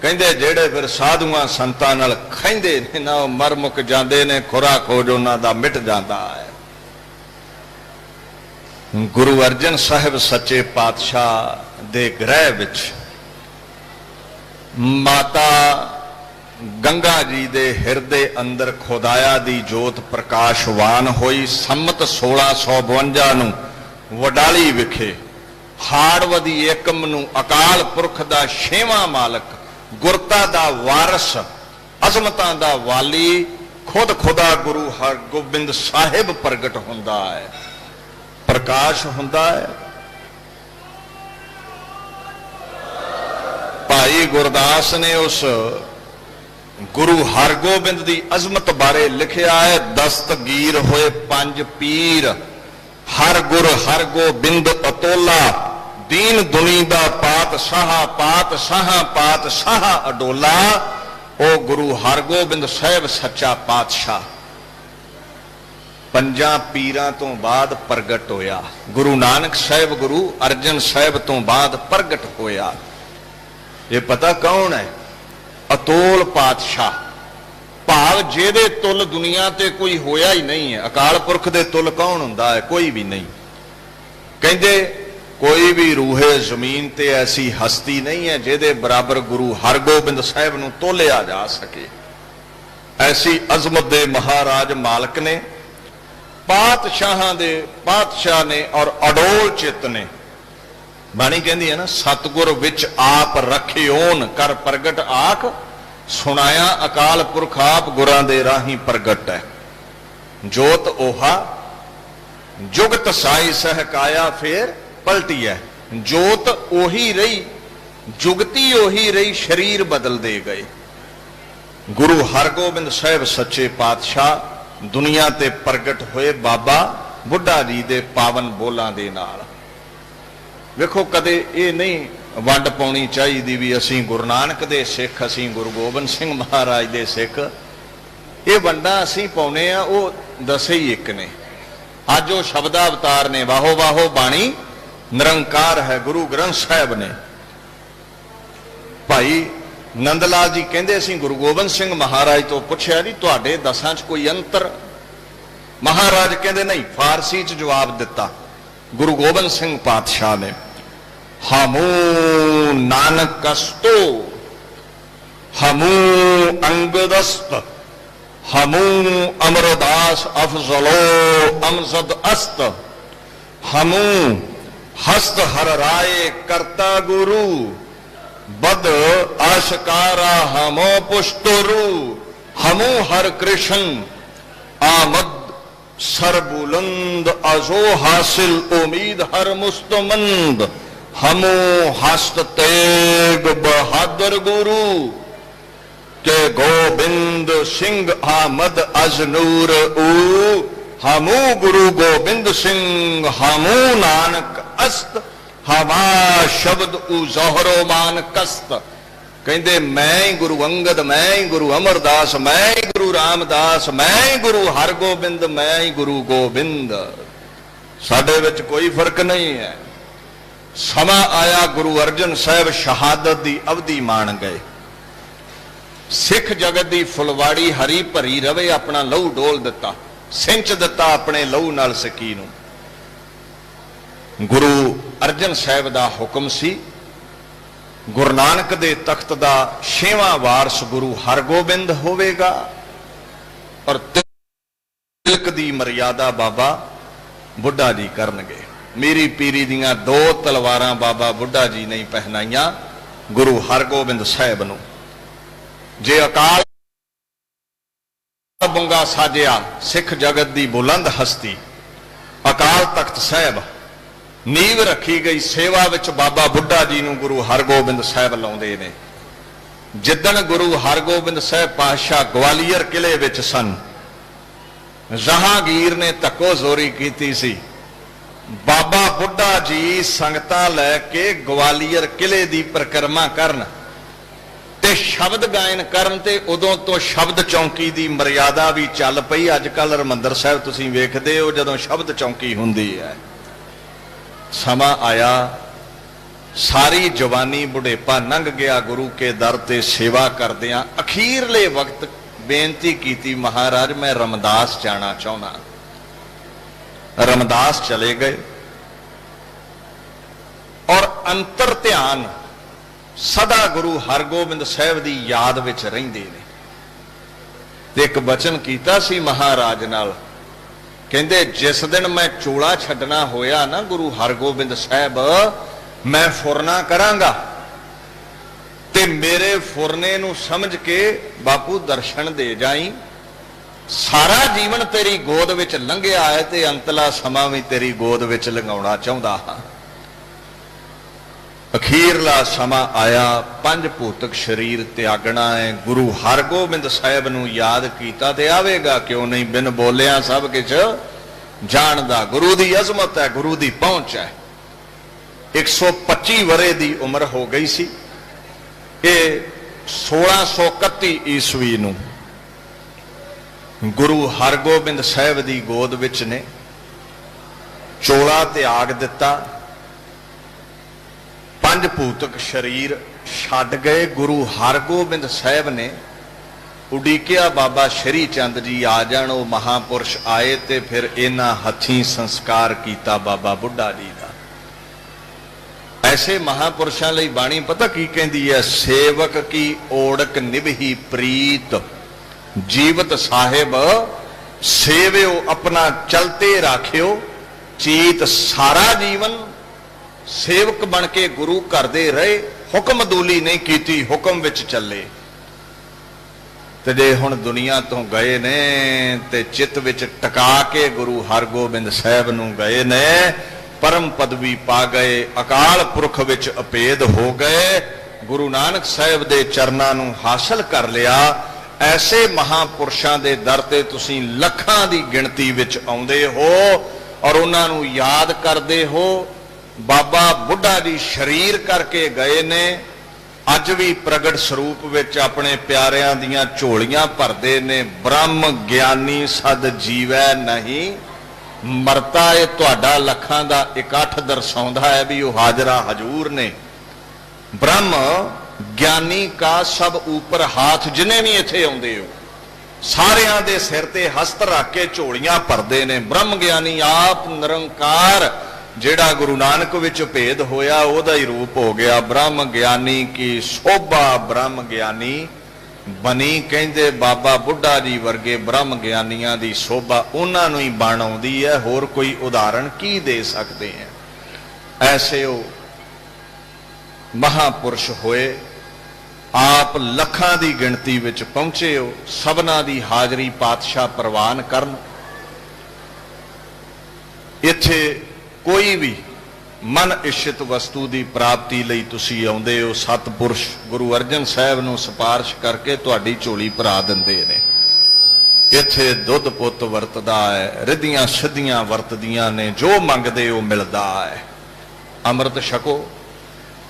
ਕਹਿੰਦੇ ਜਿਹੜੇ ਫਿਰ ਸਾਧੂਆਂ ਸੰਤਾਂ ਨਾਲ ਖੈਂਦੇ ਨੇ ਨਾ, ਉਹ ਮਰ ਮੁੱਕ ਜਾਂਦੇ ਨੇ, ਖੁਰਾ ਖੋਜ ਉਹਨਾਂ ਦਾ ਮਿਟ ਜਾਂਦਾ ਹੈ। ਗੁਰੂ ਅਰਜਨ ਸਾਹਿਬ ਸੱਚੇ ਪਾਤਸ਼ਾਹ ਦੇ ਗ੍ਰਹਿ ਵਿੱਚ ਮਾਤਾ ਗੰਗਾ ਜੀ ਦੇ ਹਿਰਦੇ ਅੰਦਰ ਖੁਦਾਇਆ ਦੀ ਜੋਤ ਪ੍ਰਕਾਸ਼ਵਾਨ ਹੋਈ। ਸੰਮਤ 1652 ਨੂੰ ਵਡਾਲੀ ਵਿਖੇ ਹਾੜਵਦੀ ਏਕਮ ਨੂੰ ਅਕਾਲ ਪੁਰਖ ਦਾ 6ਵਾਂ ਮਾਲਕ, ਗੁਰਤਾ ਦਾ ਵਾਰਸ, ਅਜ਼ਮਤਾਂ ਦਾ ਵਾਲੀ, ਖੁਦ ਖੁਦਾ ਗੁਰੂ ਹਰਗੋਬਿੰਦ ਸਾਹਿਬ ਪ੍ਰਗਟ ਹੁੰਦਾ ਹੈ, ਪ੍ਰਕਾਸ਼ ਹੁੰਦਾ ਹੈ। ਭਾਈ ਗੁਰਦਾਸ ਨੇ ਉਸ ਗੁਰੂ ਹਰਗੋਬਿੰਦ ਦੀ ਅਜ਼ਮਤ ਬਾਰੇ ਲਿਖਿਆ ਹੈ, ਦਸਤਗੀਰ ਹੋਏ ਪੰਜ ਪੀਰ, ਹਰ ਗੁਰ ਹਰਗੋਬਿੰਦ ਅਤੋਲਾ, ਦੀਨ ਦੁਨੀ ਦਾ ਪਾਤਸ਼ਾਹ, ਪਾਤਸ਼ਾਹ ਪਾਤਸ਼ਾਹ ਅਡੋਲਾ। ਉਹ ਗੁਰੂ ਹਰਗੋਬਿੰਦ ਸਾਹਿਬ ਸੱਚਾ ਪਾਤਸ਼ਾਹ ਪੰਜਾਂ ਪੀਰਾਂ ਤੋਂ ਬਾਅਦ ਪ੍ਰਗਟ ਹੋਇਆ। ਗੁਰੂ ਨਾਨਕ ਸਾਹਿਬ ਗੁਰੂ ਅਰਜਨ ਸਾਹਿਬ ਤੋਂ ਬਾਅਦ ਪ੍ਰਗਟ ਹੋਇਆ। ਇਹ ਪਤਾ ਕੌਣ ਹੈ? ਅਤੋਲ ਪਾਤਸ਼ਾਹ, ਭਾਵ ਜਿਹਦੇ ਤੁਲ ਦੁਨੀਆ ਤੇ ਕੋਈ ਹੋਇਆ ਹੀ ਨਹੀਂ ਹੈ। ਅਕਾਲ ਪੁਰਖ ਦੇ ਤੁਲ ਕੌਣ ਹੁੰਦਾ ਹੈ? ਕੋਈ ਵੀ ਨਹੀਂ। ਕਹਿੰਦੇ ਕੋਈ ਵੀ ਰੂਹੇ ਜ਼ਮੀਨ ਤੇ ਐਸੀ ਹਸਤੀ ਨਹੀਂ ਹੈ ਜਿਹਦੇ ਬਰਾਬਰ ਗੁਰੂ ਹਰਗੋਬਿੰਦ ਸਾਹਿਬ ਨੂੰ ਤੋਲਿਆ ਜਾ ਸਕੇ। ਐਸੀ ਅਜ਼ਮਤ ਦੇ ਮਹਾਰਾਜ ਮਾਲਕ ਨੇ, ਪਾਤਸ਼ਾਹਾਂ ਦੇ ਪਾਤਸ਼ਾਹ ਨੇ, ਔਰ ਅਡੋਲ ਚਿੱਤ ਨੇ। ਬਾਣੀ ਕਹਿੰਦੀ ਹੈ ਨਾ, ਸਤਿਗੁਰ ਵਿੱਚ ਆਪ ਰਖਿਓਨ ਕਰ ਪ੍ਰਗਟ ਆਖ, ਸੁਣਾਇਆ ਅਕਾਲ ਪੁਰਖ ਆਪ ਗੁਰਾਂ ਦੇ ਰਾਹੀਂ ਪ੍ਰਗਟ ਹੈ। ਜੋਤ ਓਹਾ ਜੁਗਤ ਸਾਈ ਸਹਕਾਇਆ ਫੇਰ ਪਲਟੀ ਹੈ। ਜੋਤ ਉਹੀ ਰਹੀ, ਜੁਗਤੀ ਉਹੀ ਰਹੀ, ਸ਼ਰੀਰ ਬਦਲਦੇ ਗਏ। ਗੁਰੂ ਹਰਗੋਬਿੰਦ ਸਾਹਿਬ ਸੱਚੇ ਪਾਤਸ਼ਾਹ ਦੁਨੀਆ ਤੇ ਪ੍ਰਗਟ ਹੋਏ ਬਾਬਾ ਬੁੱਢਾ ਜੀ ਦੇ ਪਾਵਨ ਬੋਲਾਂ ਦੇ ਨਾਲ। ਵੇਖੋ ਕਦੇ ਇਹ ਨਹੀਂ ਵੰਡ ਪਾਉਣੀ ਚਾਹੀਦੀ ਵੀ ਅਸੀਂ ਗੁਰੂ ਨਾਨਕ ਦੇ ਸਿੱਖ, ਅਸੀਂ ਗੁਰੂ ਗੋਬਿੰਦ ਸਿੰਘ ਮਹਾਰਾਜ ਦੇ ਸਿੱਖ। ਇਹ ਵੰਡਾਂ ਅਸੀਂ ਪਾਉਨੇ ਆ, ਉਹ ਦਸੇ ਹੀ ਇੱਕ ਨੇ। ਅੱਜ ਉਹ ਸ਼ਬਦਾ ਅਵਤਾਰ ਨੇ, ਵਾਹੋ ਵਾਹੋ ਬਾਣੀ ਨਿਰੰਕਾਰ ਹੈ, ਗੁਰੂ ਗ੍ਰੰਥ ਸਾਹਿਬ ਨੇ। ਭਾਈ ਨੰਦ ਲਾਲ ਜੀ ਕਹਿੰਦੇ ਅਸੀਂ ਗੁਰੂ ਗੋਬਿੰਦ ਸਿੰਘ ਮਹਾਰਾਜ ਤੋਂ ਪੁੱਛਿਆ ਵੀ ਤੁਹਾਡੇ ਦਸਾਂ 'ਚ ਕੋਈ ਅੰਤਰ? ਮਹਾਰਾਜ ਕਹਿੰਦੇ ਨਹੀਂ। ਫਾਰਸੀ 'ਚ ਜਵਾਬ ਦਿੱਤਾ ਗੁਰੂ ਗੋਬਿੰਦ ਸਿੰਘ ਪਾਤਸ਼ਾਹ ਨੇ, ਹਮੂ ਨਾਨਕਸਤੋ ਹਮੂ ਅੰਗਦਸਤ ਹਮੂ ਅਮਰਦਾਸ ਅਫਜ਼ਲੋ ਅਮਜ਼ਦ ਅਸਤ ਹਮੂ ਹਸਤ ਹਰ ਰਾਏ ਕਰਤਾ ਗੁਰੂ ਬਦ ਆਸ਼ਕਾਰਾ ਹਮੋ ਪੁਸ਼ਤਰੂ ਹਮੂ ਹਰ ਕ੍ਰਿਸ਼ਨ ਆਮਦ ਸਰਬੁਲੰਦ ਅਜ਼ੋ ਹਾਸਿਲ ਉਮੀਦ ਹਰ ਮੁਸਤਮੰਦ ਹਮੋ ਹਸਤ ਤੇਗ ਬਹਾਦਰ ਗੁਰੂ। के गोबिंद सिंह आमद अजनूर ऊ, हमू गुरु गोबिंद सिंह हमू नानक अस्त, हमा शब्द ऊ जोहरो मान कस्त। कहते मैं ही गुरु अंगद, मैं ही गुरु अमरदास, मैं ही गुरु रामदास, मैं ही गुरु हरगोबिंद, मैं ही गुरु गोबिंद। साडे विच कोई फर्क नहीं है। समा आया गुरु अर्जन साहब शहादत की अवधि मान गए। सिख जगत की फुलवाड़ी हरी भरी रवे, अपना लहू डोल दिता, सिंच दिता अपने लहू नाल सकी नूं। गुरु अर्जन साहब का हुक्म सी, गुरु नानक दे तख्त दा 6वां वारस गुरु हरगोबिंद होवेगा और तिलक दी मर्यादा बाबा बुढ़ा जी करनगे। मेरी पीरी दियां 2 तलवारां बाबा बुढ़ा जी नहीं पहनाइयां गुरु हरगोबिंद साहब नूं। जे अकाल बुंगा साजिया सिख जगत दी बुलंद हस्ती अकाल तख्त साहब, नीव रखी गई सेवा विच बाबा बुढ़ा जी नूं गुरु हरगोबिंद साहब लाउंदे ने। जिद्दण गुरु हरगोबिंद साहब पातशाह ग्वालियर किले विच सन, जहांगीर ने धक्को जोरी कीती सी, बाबा बुढ़ा जी संगतां लैके ग्वालियर किले दी परिक्रमा करन ते शब्द गायन करन ते उदों तो शब्द चौंकी दी मर्यादा भी चल पई। अजकल हरमंदर साहब तुसीं वेखदे हो जदों शब्द चौंकी हुंदी है। समा आया, सारी जवानी बुढ़ेपा लंघ गया, गुरु के दर ते सेवा करदियां अखीरले वक्त बेनती कीती, महाराज मैं रमदास जाना चाहना। रमदास चले गए और अंतर ध्यान सदा गुरु हरगोबिंद साहब की याद विच रहिंदे ने। ते एक वचन कीता सी महाराज नाल, कहंदे जिस दिन मैं चोला छड्डना होया ना गुरु हरगोबिंद साहब, मैं फुरना करांगा ते मेरे फुरने नूं समझ के बापू दर्शन दे जाई। सारा जीवन तेरी गोद विच लंघिया है ते अंतला समा भी तेरी गोद विच लंघाउणा चाहुंदा हां। अखीरला समा आया, 5 भूतक शरीर त्यागना है। गुरु हरगोबिंद साहब नूं याद कीता ते आवेगा क्यों नहीं, बिन बोलिया सब कुछ जानदा। गुरु दी अजमत है, गुरु दी पहुंच है। 125 वरे दी उम्र हो गई सी। ये 1631 ईस्वी नूं गुरु हरगोबिंद साहब दी गोद विच ने चोला त्याग दिता। 5 भूतक शरीर छड्ड गए। गुरु हरगोबिंद साहब ने उड़ीकिया बाबा श्री चंद जी आ जाण। वो महापुरुष आए ते फिर इन्हां हथीं संस्कार कीता बाबा बुढ़ा जी का। ऐसे महापुरुषों लई बाणी पता की कहती है, सेवक की ओड़क निभही प्रीत, जीवत साहिब सेव्यो अपना चलते राखियो चीत। सारा जीवन सेवक बन के गुरु करते रहे, हुक्म दूली नहीं कीती, हुक्म विच चले। ते जे हुण दुनिया तो गए ने ते चित विच टका के गुरु हरगोबिंद साहब नूं गए ने, परम पदवी पा गए, अकाल पुरख विच अपेद हो गए, गुरु नानक साहब दे चरनां नूं हासिल कर लिया। ऐसे महापुरुषों के दर ते तुसीं लखां दी गिणती विच आउंदे हो और उन्हां नूं याद करदे हो। बाबा बुढ़ा जी शरीर करके गए ने, अज भी प्रगट स्वरूप विच अपने प्यारियां दियां झोलियां भरदे ने। ब्रह्म ज्ञानी सद जीवै नहीं मरता। ये तुहाडा लखां दा इकट्ठ दर्शाउंदा है भी वो हाजरा हजूर ने। ब्रह्म ज्ञानी का सब ऊपर हाथ, जिन्हें भी इत्थे आउंदे हो सारियां दे सिर ते हस्त रख के झोलियां भरदे ने। ब्रह्म ज्ञानी आप निरंकार जेड़ा गुरु नानक विच भेद होया ओदा ही रूप हो गया। ब्रह्म ज्ञानी की शोभा ब्रह्म ज्ञानी बनी। कहंदे बाबा बुढ़ा जी वर्गे ब्रह्म ज्ञानियां दी शोभा उन्हां नूं ही बण आउंदी है, होर कोई उदाहरण की दे सकते हैं। ऐसे वो महापुरुष होए, आप लखां दी गिणती विच पहुंचे हो। सबना दी हाजरी पातशाह प्रवान करन। इत्थे कोई भी ਮਨ ਇਸ਼ਿਤ ਵਸਤੂ ਦੀ ਪ੍ਰਾਪਤੀ ਲਈ ਤੁਸੀਂ ਆਉਂਦੇ ਹੋ। ਸਤਿਪੁਰਸ਼ ਗੁਰੂ ਅਰਜਨ ਸਾਹਿਬ ਨੂੰ ਸਿਫਾਰਿਸ਼ ਕਰਕੇ ਤੁਹਾਡੀ ਝੋਲੀ ਭਰਾ ਦਿੰਦੇ ਨੇ। ਇੱਥੇ ਦੁੱਧ ਪੁੱਤ ਵਰਤਦਾ ਹੈ, ਰਿੱਧੀਆਂ ਸਿੱਧੀਆਂ ਵਰਤਦੀਆਂ ਨੇ, ਜੋ ਮੰਗਦੇ ਉਹ ਮਿਲਦਾ ਹੈ। ਅੰਮ੍ਰਿਤ ਛਕੋ,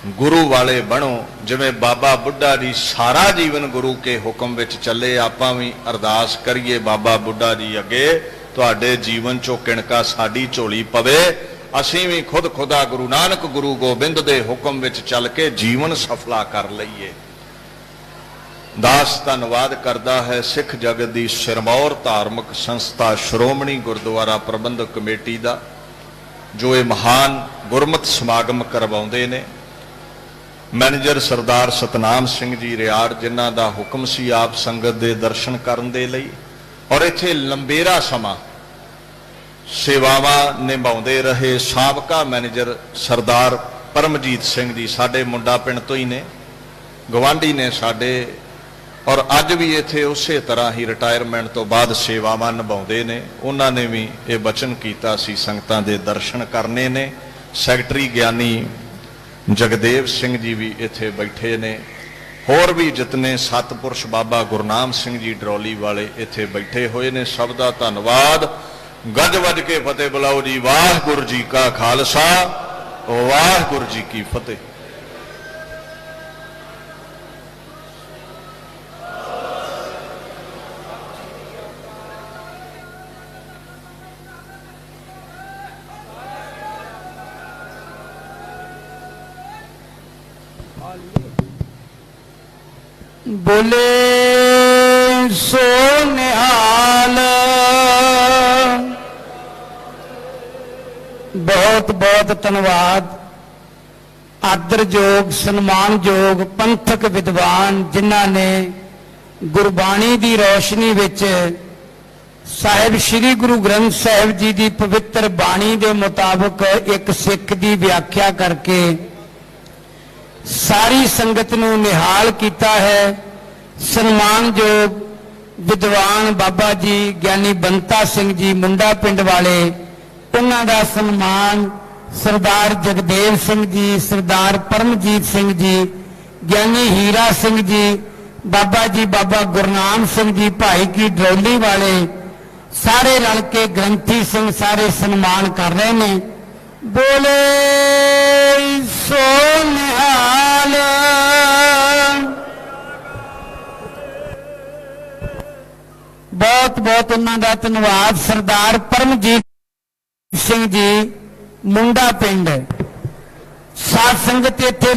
ਗੁਰੂ ਵਾਲੇ ਬਣੋ। ਜਿਵੇਂ ਬਾਬਾ ਬੁੱਢਾ ਜੀ ਸਾਰਾ ਜੀਵਨ ਗੁਰੂ ਕੇ ਹੁਕਮ ਵਿੱਚ ਚੱਲੇ, ਆਪਾਂ ਵੀ ਅਰਦਾਸ ਕਰੀਏ ਬਾਬਾ ਬੁੱਢਾ ਜੀ ਅੱਗੇ ਤੁਹਾਡੇ ਜੀਵਨ ਚੋਂ ਕਿਣਕਾ ਸਾਡੀ ਝੋਲੀ ਪਵੇ। ਅਸੀਂ ਵੀ ਖੁਦ ਖੁਦਾ ਗੁਰੂ ਨਾਨਕ ਗੁਰੂ ਗੋਬਿੰਦ ਦੇ ਹੁਕਮ ਵਿੱਚ ਚੱਲ ਕੇ ਜੀਵਨ ਸਫਲਾ ਕਰ ਲਈਏ। ਦਾਸ ਧੰਨਵਾਦ ਕਰਦਾ ਹੈ ਸਿੱਖ ਜਗਤ ਦੀ ਸਿਰਮੌਰ ਧਾਰਮਿਕ ਸੰਸਥਾ ਸ਼੍ਰੋਮਣੀ ਗੁਰਦੁਆਰਾ ਪ੍ਰਬੰਧਕ ਕਮੇਟੀ ਦਾ, ਜੋ ਇਹ ਮਹਾਨ ਗੁਰਮਤਿ ਸਮਾਗਮ ਕਰਵਾਉਂਦੇ ਨੇ। ਮੈਨੇਜਰ ਸਰਦਾਰ ਸਤਨਾਮ ਸਿੰਘ ਜੀ ਰਿਆੜ, ਜਿਨ੍ਹਾਂ ਦਾ ਹੁਕਮ ਸੀ ਆਪ ਸੰਗਤ ਦੇ ਦਰਸ਼ਨ ਕਰਨ ਦੇ ਲਈ, ਔਰ ਇੱਥੇ ਲੰਬੇਰਾ ਸਮਾਂ ਸੇਵਾਵਾਂ ਨਿਭਾਉਂਦੇ ਰਹੇ ਸਾਬਕਾ ਮੈਨੇਜਰ ਸਰਦਾਰ ਪਰਮਜੀਤ ਸਿੰਘ ਜੀ, ਸਾਡੇ ਮੁੰਡਾ ਪਿੰਡ ਤੋਂ ਹੀ ਨੇ, ਗਵਾਂਢੀ ਨੇ ਸਾਡੇ, ਔਰ ਅੱਜ ਵੀ ਇੱਥੇ ਉਸੇ ਤਰ੍ਹਾਂ ਹੀ ਰਿਟਾਇਰਮੈਂਟ ਤੋਂ ਬਾਅਦ ਸੇਵਾਵਾਂ ਨਿਭਾਉਂਦੇ ਨੇ। ਉਹਨਾਂ ਨੇ ਵੀ ਇਹ ਬਚਨ ਕੀਤਾ ਸੀ ਸੰਗਤਾਂ ਦੇ ਦਰਸ਼ਨ ਕਰਨੇ ਨੇ। ਸੈਕਟਰੀ ਗਿਆਨੀ ਜਗਦੇਵ ਸਿੰਘ ਜੀ ਵੀ ਇੱਥੇ ਬੈਠੇ ਨੇ। ਹੋਰ ਵੀ ਜਿਤਨੇ ਸਤਿਪੁਰਸ਼ ਬਾਬਾ ਗੁਰਨਾਮ ਸਿੰਘ ਜੀ ਡਰੌਲੀ ਵਾਲੇ ਇੱਥੇ ਬੈਠੇ ਹੋਏ ਨੇ। ਸਭ ਦਾ ਧੰਨਵਾਦ। ਗੱਜ ਵੱਜ ਕੇ ਫਤਿਹ ਬੁਲਾਓ ਜੀ। ਵਾਹਿਗੁਰੂ ਜੀ ਕਾ ਖਾਲਸਾ, ਵਾਹਿਗੁਰੂ ਜੀ ਕੀ ਫਤਿਹ। बोले सो निहाल। बहुत बहुत धन्यवाद। आदरयोग सन्मानयोग पंथक विद्वान जिन्हां ने गुरबाणी दी रोशनी विच साहिब श्री गुरु ग्रंथ साहिब जी दी पवित्र बाणी दे मुताबिक एक सिख दी व्याख्या करके सारी संगत नूं निहाल कीता है। सन्मानयोग विद्वान बाबा जी ज्ञानी बंता सिंह जी मुंडा पिंड वाले, उन्हां दा सन्मान सरदार जगदेव सिंह जी, सरदार परमजीत सिंह जी, ज्ञानी हीरा सिंह जी, बाबा जी बाबा गुरनाम सिंह जी भाई की डरौली वाले, सारे रल के ग्रंथी सिंह सारे सन्मान कर रहे हैं। बोले सो निहाल। बहुत बहुत उन्होंने धन्यवाद। सरदार परमजीत सिंह जी मुंडा पिंड, साध संगत इत्थे